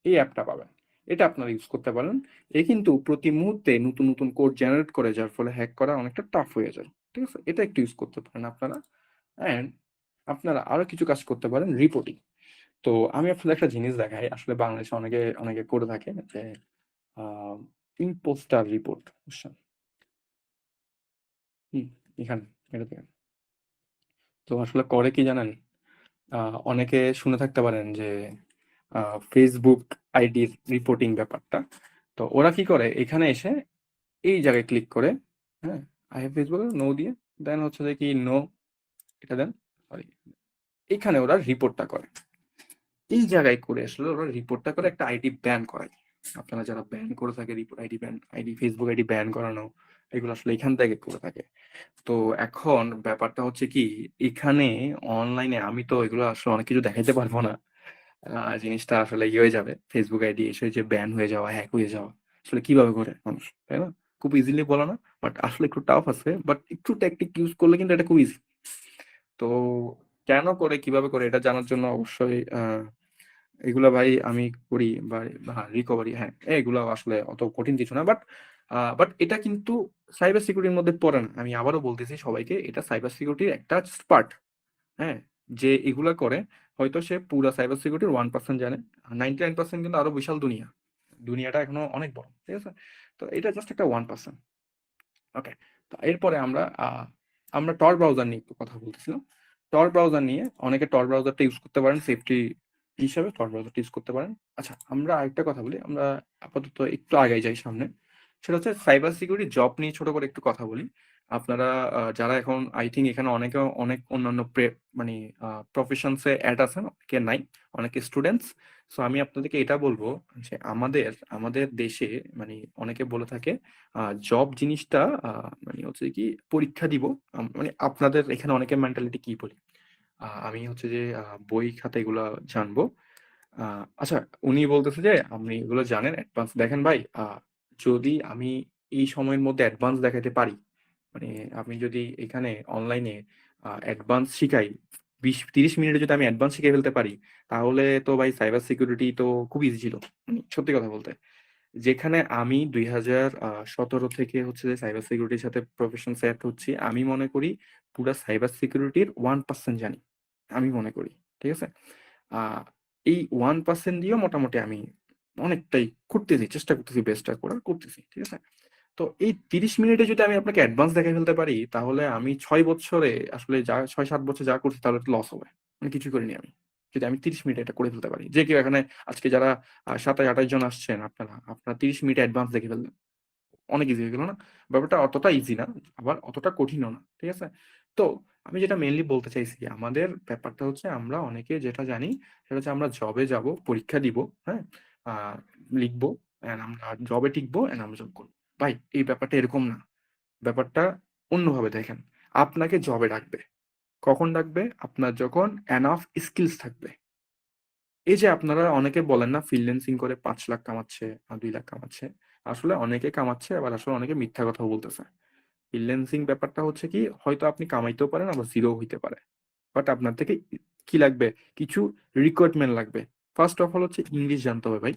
এই অ্যাপটা পাবেন, এটা আপনারা ইউজ করতে পারেন। এ কিন্তু প্রতি মুহূর্তে নতুন নতুন কোড জেনারেট করে, যার ফলে হ্যাক করা অনেকটা টাফ হয়ে যায়। ঠিক আছে, এটা একটু ইউজ করতে পারেন আপনারা। অ্যান্ড আপনারা আরো কিছু কাজ করতে পারেন, রিপোর্টিং। তো আমি আপনাদের একটা জিনিস দেখাই, আসলে বাংলাদেশে অনেকে অনেকে করে থাকে যে ইম্পোস্টার রিপোর্ট, বুঝছেন? হুম, এখানে এটা দেখেন। তো আসলে করে কি জানেন, অনেকে শুনে থাকতে পারেন যে ফেসবুক আইডির রিপোর্টিং ব্যাপারটা। তো ওরা কি করে, এখানে এসে এই জায়গায় ক্লিক করে, হ্যাঁ, আই হ্যাভ ফেসবুক নো দিয়ে দেন হচ্ছে যে কি নো, এটা দেন, সরি, এখানে ওরা রিপোর্টটা করে। এই জায়গায় করে আসলে ওরা রিপোর্টটা করে একটা আইডি ব্যান করায়। আপনারা যারা ব্যান করে থাকে, report ID ban, ID Facebook ID ban করানো, এগুলো আসলে এখান থেকে করে থাকে। তো এখন ব্যাপারটা হচ্ছে কি, এখানে অনলাইনে আমি তো এগুলো আসলে অনেক কিছু দেখাইতে পারবো না। জিনিসটা আসলে ইয়ে হয়ে যাবে, ফেসবুক আইডি এসে যে ব্যান হয়ে যাওয়া, হ্যাক হয়ে যাওয়া, আসলে কিভাবে করে মানুষ, তাই না? খুব ইজিলি বলা না, বাট আসলে একটু টাফ আছে, বাট একটু ট্যাকটিক ইউজ করলে কিন্তু এটা খুব ইজি। তো কেন করে, কিভাবে করে, এটা জানার জন্য অবশ্যই এগুলা ভাই আমি করি, বা রিকভারি, হ্যাঁ, এগুলো আসলে অত কঠিন কিছু না। বাট এটা কিন্তু সাইবার সিকিউরিটির মধ্যে পড়ে না। আমি আবারও বলতেছি সবাইকে, এটা সাইবার সিকিউরিটির একটা পার্ট। হ্যাঁ, যে এগুলা করে, হয়তো সে পুরা সাইবার সিকিউরিটির 1% জানে, 99% কিন্তু আরো বিশাল দুনিয়া, দুনিয়াটা এখনো অনেক বড়। ঠিক আছে, তো এটা জাস্ট একটা 1%। ওকে, তো এরপরে আমরা টর ব্রাউজার নিয়ে একটু কথা বলতেছিলাম। টর ব্রাউজার নিয়ে, অনেকে টর ব্রাউজারটা ইউজ করতে পারেন সেফটি হিসাবে, টর ব্রাউজারটা ইউজ করতে পারেন। আচ্ছা, আমরা আরেকটা কথা বলি, আমরা আপাতত একটু আগে যাই সামনে। সেটা হচ্ছে সাইবার সিকিউরিটি জব নিয়ে ছোট করে একটু কথা বলি। আপনারা যারা এখন, আই থিঙ্ক এখানে অনেকে অনেক অন্যান্য মানে প্রফেশনসে অ্যাড আছেন, অনেকে নাই, অনেকে স্টুডেন্টস। সো আমি আপনাদেরকে এটা বলবো যে আমাদের আমাদের দেশে, মানে অনেকে বলে থাকে জব জিনিসটা মানে হচ্ছে কি পরীক্ষা দিব। মানে আপনাদের এখানে অনেকের মেন্টালিটি কি বলি, আমি হচ্ছে যে বই খাতা এগুলা জানবো। আচ্ছা, উনি বলতেছে যে আপনি এগুলো জানেন, অ্যাডভান্স দেখেন ভাই। যদি আমি এই সময়ের মধ্যে অ্যাডভান্স দেখাতে পারি, মানে আমি যদি এখানে অনলাইনে অ্যাডভান্স শিখাই, 20-30 মিনিটে যদি আমি অ্যাডভান্স শিখে ফেলতে পারি, তাহলে তো ভাই সাইবার সিকিউরিটি তো খুব ইজি ছিল। মানে সত্যি কথা বলতে, যেখানে আমি 2017 থেকে হচ্ছে যে সাইবার সিকিউরিটির সাথে প্রফেশন সেট হচ্ছি, আমি মনে করি পুরা সাইবার সিকিউরিটির 1% জানি, আমি মনে করি। ঠিক আছে, আহ এই 1% দিয়েও মোটামুটি আমি অনেকটাই করতেছি, চেষ্টা করতেছি, বেস্টটা করার করতেছি। ঠিক আছে, তো এই 30 মিনিটে যদি আমি আপনাকে অ্যাডভান্স দেখে ফেলতে পারি, তাহলে আমি 6 বছরে আসলে যা 6-7 বছর যা করছি, তাহলে লস হবে। মানে কিছু করিনি আমি, যদি আমি 30 মিনিটে এটা করে ফেলতে পারি। যে কেউ এখানে আজকে যারা 27-28 জন আসছেন, আপনারা 30 মিনিটে অ্যাডভান্স দেখে ফেললেন, অনেক ইজি হয়ে গেল না? ব্যাপারটা অতটা ইজি না, আবার অতটা কঠিনও না। ঠিক আছে, তো আমি যেটা মেইনলি বলতে চাইছি, আমাদের ব্যাপারটা হচ্ছে আমরা অনেকে যেটা জানি, সেটা হচ্ছে আমরা জবে যাব, পরীক্ষা দিব, হ্যাঁ, আহ, লিখবো, and আমরা জবে টিকবো, and আমরা জব করবো। ভাই, এই ব্যাপারটা এরকম না। ব্যাপারটা অন্যভাবে দেখেন। আপনাকে জবে ডাকবে, কখন ডাকবে? আপনার যখন এনাফ স্কিলস থাকবে। এই যে আপনারা অনেকে বলেন না, ফ্রিল্যান্সিং করে 5 লাখ কামাচ্ছে, 2 লাখ কামাচ্ছে, আসলে অনেকে কামাচ্ছে, আবার আসলে অনেকে মিথ্যা কথা বলতেছে। ফ্রিল্যান্সিং ব্যাপারটা হচ্ছে কি, হয়তো আপনি কামাইতেও পারেন, আবার জিরো হইতে পারে। বাট আপনার থেকে কি লাগবে? কিছু রিকোয়ারমেন্ট লাগবে। ফার্স্ট অফ অল হচ্ছে ইংলিশ জানতে হবে ভাই।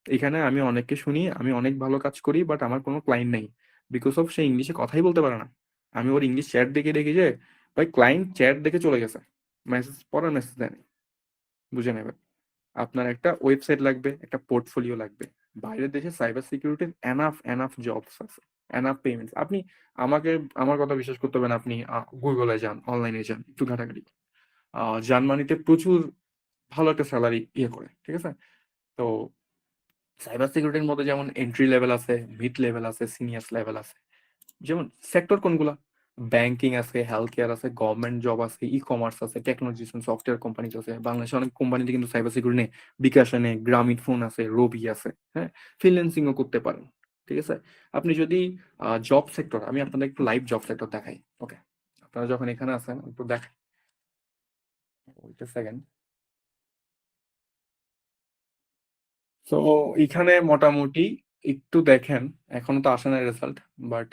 এখানে আমি অনেককে শুনি, আমি অনেক ভালো কাজ করি, বাট আমার কোনো ক্লায়েন্ট নেই, বিকজ অফ সে ইংলিশে কথাই বলতে পারে না। আমি ওর ইংলিশ চ্যাট দেখে দেখি যে ভাই ক্লায়েন্ট চ্যাট দেখে চলে গেছে, মেসেজ পড়ার মেসেজ দেয়নি। বুঝে নেবে, আপনার একটা ওয়েবসাইট লাগবে, একটা পোর্টফোলিও লাগবে। বাইরের দেশে সাইবার সিকিউরিটির এনাফ এনাফ জবস আছে, এনাফ পেমেন্টস। আপনি আমাকে, আমার কথা বিশ্বাস করতে হবে না, আপনি গুগলে যান, অনলাইনে যান, একটু ঘাটাঘাটি জার্মানিতে প্রচুর ভালো একটা স্যালারি ইয়ে করে। ঠিক আছে, তো সাইবার সিকিউরিটির মধ্যে যেমন এন্ট্রি লেভেল আছে, মিড লেভেল আছে, সিনিয়র লেভেল আছে। যেমন সেক্টর কোনগুলা, ব্যাংকিং আছে, হেলথ কেয়ার আছে, গভর্নমেন্ট জব আছে, ই কমার্স আছে, টেকনোলজি সফটওয়্যার কোম্পানি আছে। বাংলাদেশে অনেক কোম্পানিতে কিন্তু সাইবার সিকিউরিটি নেই, বিকাশ নেই, গ্রামীণ ফোন আছে, রবি আছে। হ্যাঁ, ফ্রিল্যান্সিংও করতে পারেন। ঠিক আছে, আপনি যদি জব সেক্টর, আমি আপনাদের একটু লাইভ জব সেক্টর দেখাই। ওকে, আপনারা যখন এখানে আছেন একটু দেখাই, ওইটা সেকেন্ড। তো এখানে মোটামুটি একটু দেখেন, এখনো তো আসে না রেজাল্ট, বাট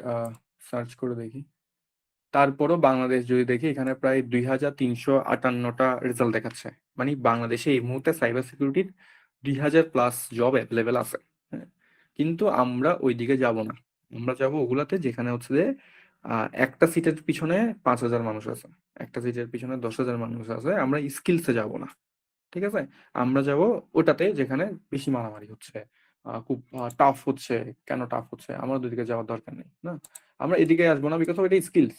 সার্চ করে দেখি। তারপরও বাংলাদেশ যদি দেখি, এখানে প্রায় 2358টা রেজাল্ট দেখাচ্ছে। মানে বাংলাদেশে এই মুহূর্তে সাইবার সিকিউরিটির 2000+ জব অ্যাভেলেবেল আছে। হ্যাঁ, কিন্তু আমরা ওইদিকে যাব না। আমরা যাব ওগুলাতে যেখানে হচ্ছে যে একটা সিটের পিছনে 5000 মানুষ আছে, একটা সিটের পিছনে 10,000 মানুষ আছে। আমরা স্কিলসে যাব না, ঠিক আছে? আমরা যাব ওটাতে যেখানে বেশি মারামারি হচ্ছে, খুব টাফ হচ্ছে। কেন টাফ হচ্ছে? আমার ওদিকে যাওয়ার দরকার নেই না। আমরা এদিকে আসবো না, বিকজ এটা স্কিলস।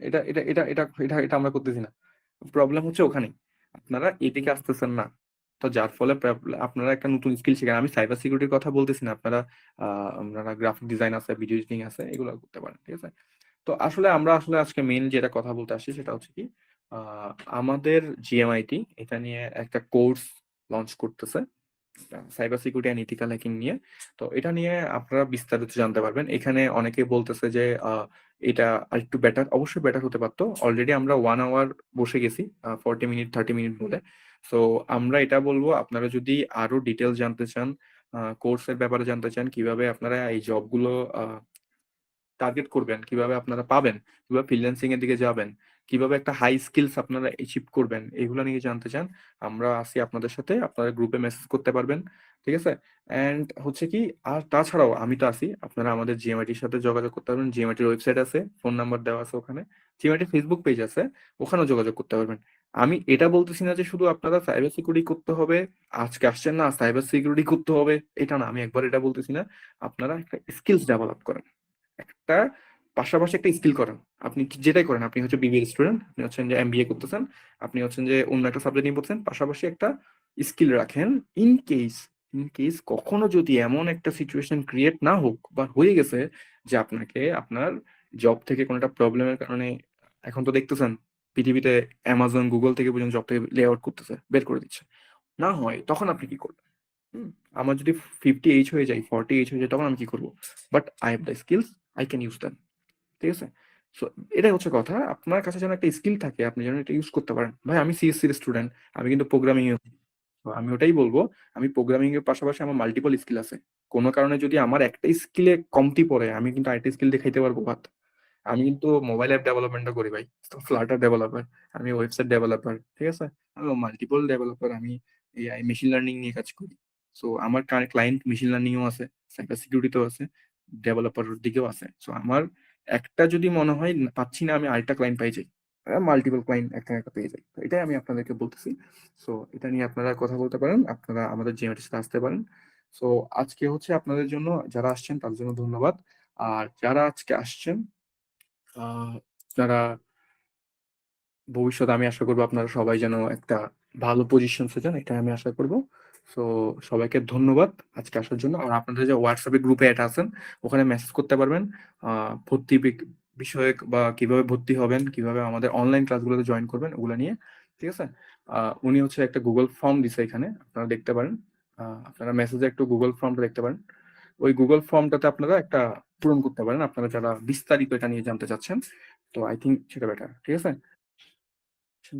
এটা এটা এটা এটা এটা এটা আমরা করতেছি না। প্রবলেম হচ্ছে ওখানেই, আপনারা এদিকে আসতেছেন না। তো যার ফলে আপনারা একটা নতুন স্কিল শিখেন। আমি সাইবার সিকিউরিটির কথা বলতেছি না, আপনারা গ্রাফিক ডিজাইন আছে, ভিডিও এডিটিং আছে, এগুলো করতে পারেন, ঠিক আছে? তো আসলে আমরা আজকে মেইন যেটা কথা বলতে আসছি সেটা হচ্ছে কি, আহ, আমাদের জিএমআইটি এটা নিয়ে একটা কোর্স লঞ্চ করতেছে, cyber security and ethical hacking নিয়ে। তো এটা নিয়ে আপনারা বিস্তারিত জানতে পারবেন। এখানে অনেকে বলতেছে যে এটা আরেকটু বেটার, অবশ্যই বেটার হতে পারতো। অলরেডি আমরা 1 আওয়ার বসে গেছি, 40 মিনিট 30 মিনিট বলে। সো আমরা এটা বলবো, আপনারা যদি আরো ডিটেলস জানতে চান, কোর্সের ব্যাপারে জানতে চান, কিভাবে আপনারা এই জবগুলো টার্গেট করবেন, কিভাবে আপনারা পাবেন, কিভাবে ফ্রিল্যান্সিং এর দিকে যাবেন, কিভাবে একটা হাই স্কিলস আপনারা অ্যাচিভ করবেন, এগুলো নিয়ে জানতে চান, আমরা আছি আপনাদের সাথে। আপনারা গ্রুপে মেসেজ করতে পারবেন, ঠিক আছে? এন্ড হচ্ছে কি, আর তাছাড়াও আমি তো আছি, আপনারা আমাদের জিএমআইটির সাথে যোগাযোগ করতে পারবেন। জিএমআইটির ওয়েবসাইট আছে, ফোন নাম্বার দেওয়া আছে ওখানে। জিএমআইটির ফেসবুক পেজ আছে, ওখানেও যোগাযোগ করতে পারবেন। আমি এটা বলতেছি না যে শুধু আপনারা সাইবার সিকিউরিটি করতে হবে, আজকে আসছেন না সাইবার সিকিউরিটি করতে হবে, এটা না। আমি একবার এটা বলতেছি না। আপনারা একটা স্কিলস ডেভেলপ করেন, একটা পাশাপাশি একটা স্কিল করেন। আপনি যেটাই করেন, আপনি হচ্ছে বিবিএ স্টুডেন্ট, আপনি হচ্ছেন যে এমবিএ করতেছেন, আপনি হচ্ছেন যে অন্য একটা সাবজেক্ট নিয়ে পড়ছেন, পাশাপাশি একটা স্কিল রাখেন। ইন কেস কখনো যদি এমন একটা সিচুয়েশন ক্রিয়েট না হোক বা হয়ে গেছে যে আপনাকে আপনার জব থেকে কোনো একটা প্রবলেমের কারণে, এখন তো দেখতেছেন পৃথিবীতে অ্যামাজন গুগল থেকে পর্যন্ত জব থেকে লে আউট করতেছে, বের করে দিচ্ছে, না হয় তখন আপনি কি করবেন? হুম, আমার যদি 50 এইজ হয়ে যায়, 40 এইজ হয়ে যায়, তখন আমি কি করবো? But I have the skills, I can use them, ঠিক আছে? সো এটাই হচ্ছে কথা, আপনার কাছে যেন একটা স্কিল থাকে, আপনি যেন এটা ইউজ করতে পারেন। ভাই আমি সিএসসির স্টুডেন্ট, আমি কিন্তু প্রোগ্রামিং, আমি ওটাই বলবো। আমি প্রোগ্রামিং এর পাশাপাশি আমার মাল্টিপল স্কিল আছে। কোনো কারণে যদি আমার একটা স্কিলে কমতি পড়ে, আমি কিন্তু আরেকটা স্কিল দেখাইতে পারবো বাট। আমি কিন্তু মোবাইল অ্যাপ ডেভেলপমেন্টও করি ভাই, তো ফ্লাটার ডেভেলপার, আমি ওয়েবসাইট ডেভেলপার, ঠিক আছে? আমি মাল্টিপল ডেভেলপার, আমি এআই মেশিন লার্নিং নিয়ে কাজ করি। সো আমার ক্লায়েন্ট মেশিন লার্নিংও আছে, সাইবার সিকিউরিটিতেও আছে, ডেভেলপারের দিকেও আছে। সো আমার একটা যদি মনে হয় পাচ্ছি না, আমি আরেকটা ক্লায়েন্ট পাই যাই, মাল্টিপল ক্লায়েন্ট একটা একটা পেয়ে যাই। তো এটাই আমি আপনাদেরকে বলতেছি। সো এটা নিয়ে আপনারা কথা বলতে পারেন, আপনারা আমাদের জিএমএটির সাথে আসতে পারেন। সো আজকে হচ্ছে আপনাদের জন্য, যারা আসছেন তার জন্য ধন্যবাদ। আর যারা আজকে আসছেন, আহ, যারা ভবিষ্যতে, আমি আশা করবো আপনারা সবাই যেন একটা ভালো পজিশনসে যান, এটা আমি আশা করবো। সো সবাইকে ধন্যবাদ আজকে আসার জন্য। আর আপনাদের যে হোয়াটসঅ্যাপে গ্রুপে অ্যাড আছেন, ওখানে মেসেজ করতে পারবেন ভর্তি বিষয়ক, বা কিভাবে ভর্তি হবেন, কিভাবে আমাদের অনলাইন ক্লাসগুলোতে জয়েন করবেন, ওগুলো নিয়ে, ঠিক আছে? উনি হচ্ছে একটা গুগল ফর্ম দিছে, এখানে আপনারা দেখতে পারেন। আপনারা মেসেজে একটু গুগল ফর্মটা দেখতে পারেন। ওই গুগল ফর্মটাতে আপনারা একটা পূরণ করতে পারেন, আপনারা যারা বিস্তারিত এটা নিয়ে জানতে চাচ্ছেন। তো আই থিঙ্ক সেটা বেটার, ঠিক আছে?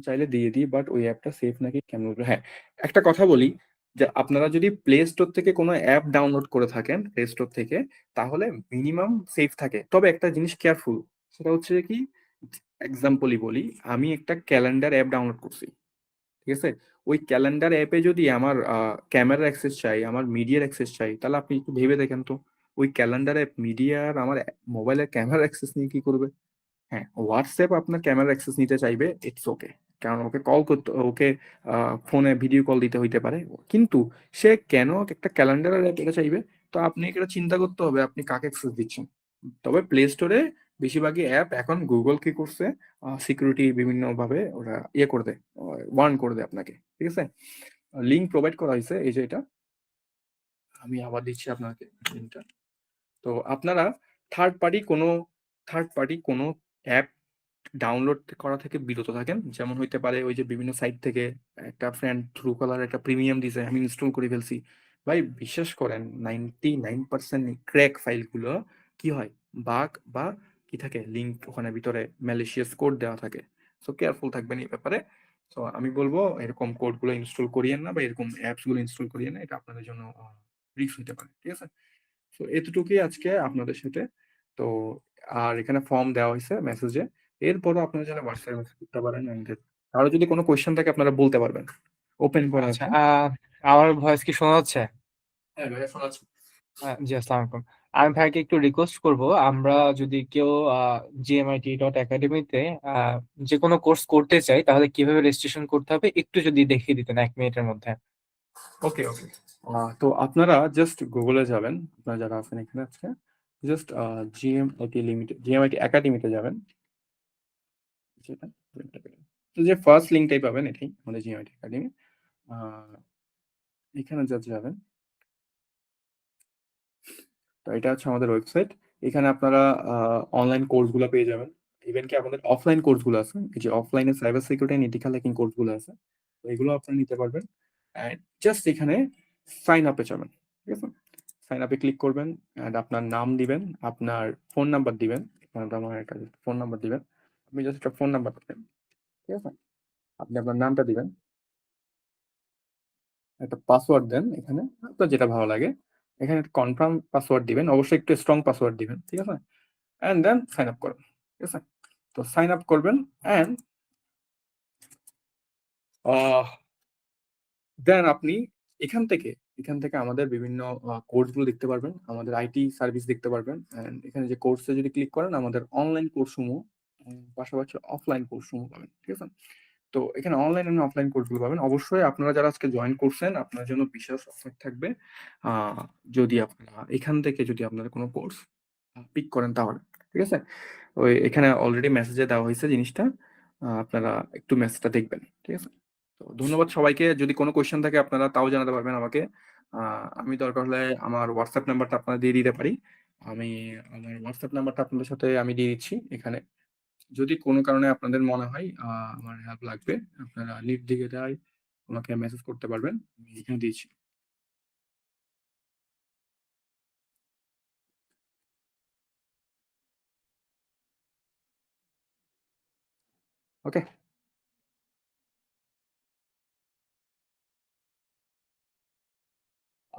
চাইলে দিয়ে দিই, বাট ওই অ্যাপটা সেফ নাকি কেমন বলবো? হ্যাঁ, একটা কথা বলি, যে আপনারা যদি প্লে স্টোর থেকে কোনো অ্যাপ ডাউনলোড করে থাকেন, প্লে স্টোর থেকে, তাহলে মিনিমাম সেফ থাকে। তবে একটা জিনিস কেয়ারফুল, সেটা হচ্ছে কি, এক্সাম্পলই বলি, আমি একটা ক্যালেন্ডার অ্যাপ ডাউনলোড করছি, ঠিক আছে? ওই ক্যালেন্ডার অ্যাপে যদি আমার ক্যামেরার অ্যাক্সেস চাই, আমার মিডিয়ার অ্যাক্সেস চাই, তাহলে আপনি একটু ভেবে দেখেন তো, ওই ক্যালেন্ডার অ্যাপ মিডিয়ার আমার মোবাইলের ক্যামেরার অ্যাক্সেস নিয়ে কি করবে? হ্যাঁ, হোয়াটসঅ্যাপ আপনার ক্যামেরা অ্যাক্সেস নিতে চাইবে, ইটস ওকে, কারণ ওকে কল করতে, ওকে ফোনে ভিডিও কল দিতে হইতে পারে। কিন্তু সে কেন একটা ক্যালেন্ডারের অ্যাপ এটা চাইবে? তো আপনি এটা চিন্তা করতে হবে, আপনি কাকে অ্যাক্সেস দিচ্ছেন। তবে প্লে স্টোরে বেশিরভাগই অ্যাপ এখন গুগল কি করছে, সিকিউরিটি বিভিন্ন ভাবে ওরা ইয়ে করে দেয়, ওয়ার্ন করে দেয় আপনাকে, ঠিক আছে? লিঙ্ক প্রোভাইড করা হয়েছে, এই যে এটা আমি আবার দিচ্ছি আপনাকে লিঙ্কটা। তো আপনারা থার্ড পার্টি কোনো থার্ড পার্টি কোনো অ্যাপ ডাউনলোড করা থেকে বিরত থাকেন। যেমন হইতে পারে ওই যে বিভিন্ন সাইট থেকে, একটা ফ্রেন্ড থ্রু কলার একটা প্রিমিয়াম দিছে, আমি ইনস্টল করে ফেলছি। ভাই বিশ্বাস করেন, 99% ক্র্যাক ফাইলগুলো কি হয়, বাগ বা কি থাকে, লিঙ্ক ওখানে ভিতরে ম্যালিশিয়াস কোড দেওয়া থাকে। সো কেয়ারফুল থাকবেন এই ব্যাপারে। তো আমি বলবো এরকম কোডগুলো ইনস্টল করিয়েন না, বা এরকম অ্যাপস গুলো ইনস্টল করিয়েন না, এটা আপনাদের জন্য রিস্ক হতে পারে, ঠিক আছে? তো এতটুকুই আজকে আপনাদের সাথে। তো আর এখানে ফর্ম দেওয়া হয়েছে মেসেজে, এরপরও আপনারা যারা হোয়াটসঅ্যাপ মেসেজ করতে পারেন, আরো যদি কোনো কোয়েশ্চেন থাকে আপনারা বলতে পারবেন, ওপেন করা আচ্ছা, আছে। আমার ভয়েস কি শোনা যাচ্ছে? হ্যাঁ ভাইয়া, শোনা যাচ্ছে। জি, আসসালামু আলাইকুম। আমি ভাইকে একটু রিকোয়েস্ট করব, আমরা যদি কেউ gmit.academy-তে যে কোনো কোর্স করতে চাই, তাহলে কিভাবে রেজিস্ট্রেশন করতে হবে একটু যদি দেখিয়ে দিতেন 1 মিনিটের মধ্যে। ওকে ওকে। তো আপনারা জাস্ট গুগলে যাবেন, আপনারা যারা আছেন এখানে আজকে, জাস্ট জিএমআইটি একাডেমিতে যাবেন। তো যে ফার্স্ট লিঙ্কটাই পাবেন এটাই আমাদের জিএমআইটি একাডেমি। এখানে জাস্ট যাবেন। তো এটা হচ্ছে আমাদের ওয়েবসাইট। এখানে আপনারা অনলাইন কোর্সগুলো পেয়ে যাবেন। ইভেন কি আমাদের অফলাইন কোর্সগুলো আছে, এই যে অফলাইনে cyber security and ethical hacking কোর্সগুলো আছে, তো এগুলো আপনারা নিতে পারবেন। এন্ড জাস্ট এখানে সাইন আপে যাবেন, ঠিক আছে? সাইন আপে ক্লিক করবেন এন্ড আপনার নাম দিবেন, আপনার ফোন নাম্বার দিবেন। এখানে আমার একটা ফোন নাম্বার দিবেন, আপনি জাস্ট একটা ফোন নাম্বার দিবেন, ঠিক আছে? আপনি আপনার নামটা দিবেন, একটা পাসওয়ার্ড দেন এখানে, আপনার যেটা ভালো লাগে। এখানে কনফার্ম পাসওয়ার্ড দিবেন, অবশ্যই একটু স্ট্রং পাসওয়ার্ড দিবেন, ঠিক আছে? এন্ড দেন সাইন আপ করবেন, ঠিক আছে? তো সাইন আপ করবেন এন্ড দেন আপনি এখান থেকে আমাদের বিভিন্ন কোর্সগুলো দেখতে পারবেন, আমাদের আইটি সার্ভিস দেখতে পারবেন। এন্ড এখানে যে কোর্সে যদি ক্লিক করেন, আমাদের অনলাইন কোর্সসমূহ পাশাপাশি অফলাইন কোর্সসমূহ পাবেন, ঠিক আছে? তো এখানে অনলাইন এবং অফলাইন কোর্সগুলো পাবেন। অবশ্যই আপনারা যারা আজকে জয়েন করছেন, আপনার জন্য বিশেষ অফার থাকবে যদি আপনারা এখান থেকে যদি আপনারা কোনো কোর্স পিক করেন তাহলে, ঠিক আছে? ওই এখানে অলরেডি মেসেজে দেওয়া হয়েছে জিনিসটা, আপনারা একটু মেসেজটা দেখবেন, ঠিক আছে? তো ধন্যবাদ সবাইকে। যদি কোনো কোয়েশ্চেন থাকে আপনারা তাও জানাতে পারবেন আমাকে। আমি দরকার হলে আমার হোয়াটসঅ্যাপ নাম্বারটা আপনারা দিয়ে দিতে পারি। আমি আমার হোয়াটসঅ্যাপ নাম্বারটা আপনাদের সাথে আমি দিয়ে দিচ্ছি এখানে। যদি কোনো কারণে আপনাদের মনে হয় আমার হেল্প লাগবে, আপনারা নির্দ্বিধায় আমাকে মেসেজ করতে পারবেন, আমি এখানে দিয়েছি। ওকে,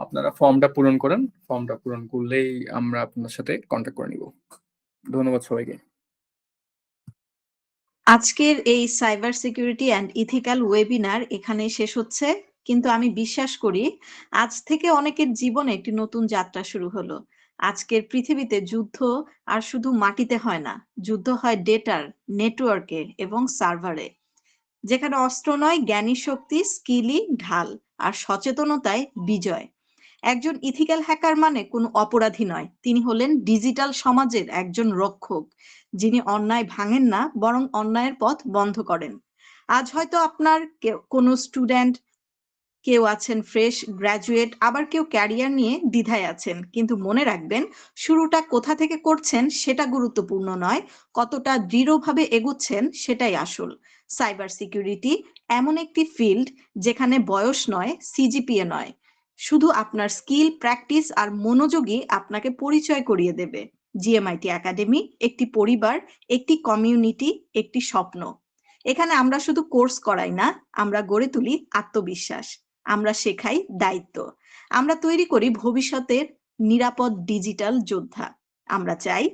আপনারা ফর্মটা পূরণ করেন, ফর্মটা পূরণ করলেই আমরা আপনার সাথে কন্ট্যাক্ট করে নিব। ধন্যবাদ সবাইকে। আজকের এই cyber security and ethical webinar এখানেই শেষ হচ্ছে, কিন্তু আমি বিশ্বাস করি আজ থেকে অনেকের জীবনে একটি নতুন যাত্রা শুরু হলো। আজকের পৃথিবীতে যুদ্ধ আর শুধু মাটিতে হয় না, যুদ্ধ হয় ডেটার, নেটওয়ার্কে এবং সার্ভারে। যেখানে অস্ত্র নয়, জ্ঞানী শক্তি, স্কিলই ঢাল, আর সচেতনতায় বিজয়। একজন ইথিক্যাল হ্যাকার মানে কোনো অপরাধী নয়, তিনি হলেন ডিজিটাল সমাজের একজন রক্ষক, যিনি অন্যায় ভাঙেন না, বরং অন্যায়ের পথ বন্ধ করেন। আজ হয়তো আপনার কোনো স্টুডেন্ট, কেউ আছেন ফ্রেশ গ্র্যাজুয়েট, আবার কেউ ক্যারিয়ার নিয়ে দ্বিধায় আছেন, কিন্তু মনে রাখবেন, শুরুটা কোথা থেকে করছেন সেটা গুরুত্বপূর্ণ নয়, কতটা দৃঢ়ভাবে এগুচ্ছেন সেটাই আসল। সাইবার সিকিউরিটি এমন একটি ফিল্ড যেখানে বয়স নয়, সিজিপিএ নয়, শুধু আপনার স্কিল, প্র্যাকটিস আর মনোযোগই আপনাকে পরিচয় করিয়ে দেবে। জিএমআইটি একাডেমি একটি পরিবার, একটি কমিউনিটি, একটি স্বপ্ন। এখানে আমরা শুধু কোর্স করাই না, আমরা গড়ে তুলি আত্মবিশ্বাস, আমরা শেখাই দায়িত্ব, আমরা তৈরি করি ভবিষ্যতের নিরাপদ ডিজিটাল যোদ্ধা। আমরা চাই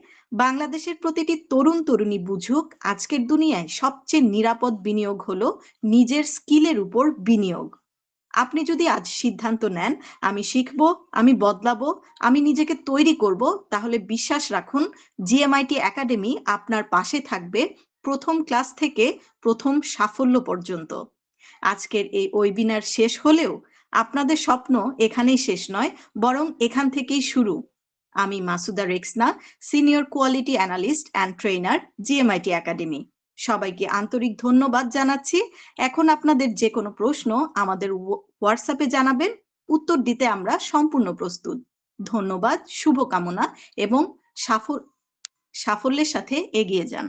বাংলাদেশের প্রতিটি তরুণ তরুণী বুঝুক, আজকের দুনিয়ায় সবচেয়ে নিরাপদ বিনিয়োগ হলো নিজের স্কিলের উপর বিনিয়োগ। আপনি যদি আজ সিদ্ধান্ত নেন, আমি শিখব, আমি বদলাবো, আমি নিজেকে তৈরি করব, তাহলে বিশ্বাস রাখুন, জিএমআইটি একাডেমি আপনার পাশে থাকবে প্রথম ক্লাস থেকে প্রথম সাফল্য পর্যন্ত। আজকের এই ওয়েবিনার শেষ হলেও আপনাদের স্বপ্ন এখানেই শেষ নয়, বরং এখান থেকেই শুরু। আমি Masuda Rexona, senior quality analyst and trainer, GMIT academy. সবাইকে আন্তরিক ধন্যবাদ জানাচ্ছি। এখন আপনাদের যে কোনো প্রশ্ন আমাদের হোয়াটসঅ্যাপে জানাবেন, উত্তর দিতে আমরা সম্পূর্ণ প্রস্তুত। ধন্যবাদ, শুভকামনা এবং সাফল্যের সাথে এগিয়ে যান।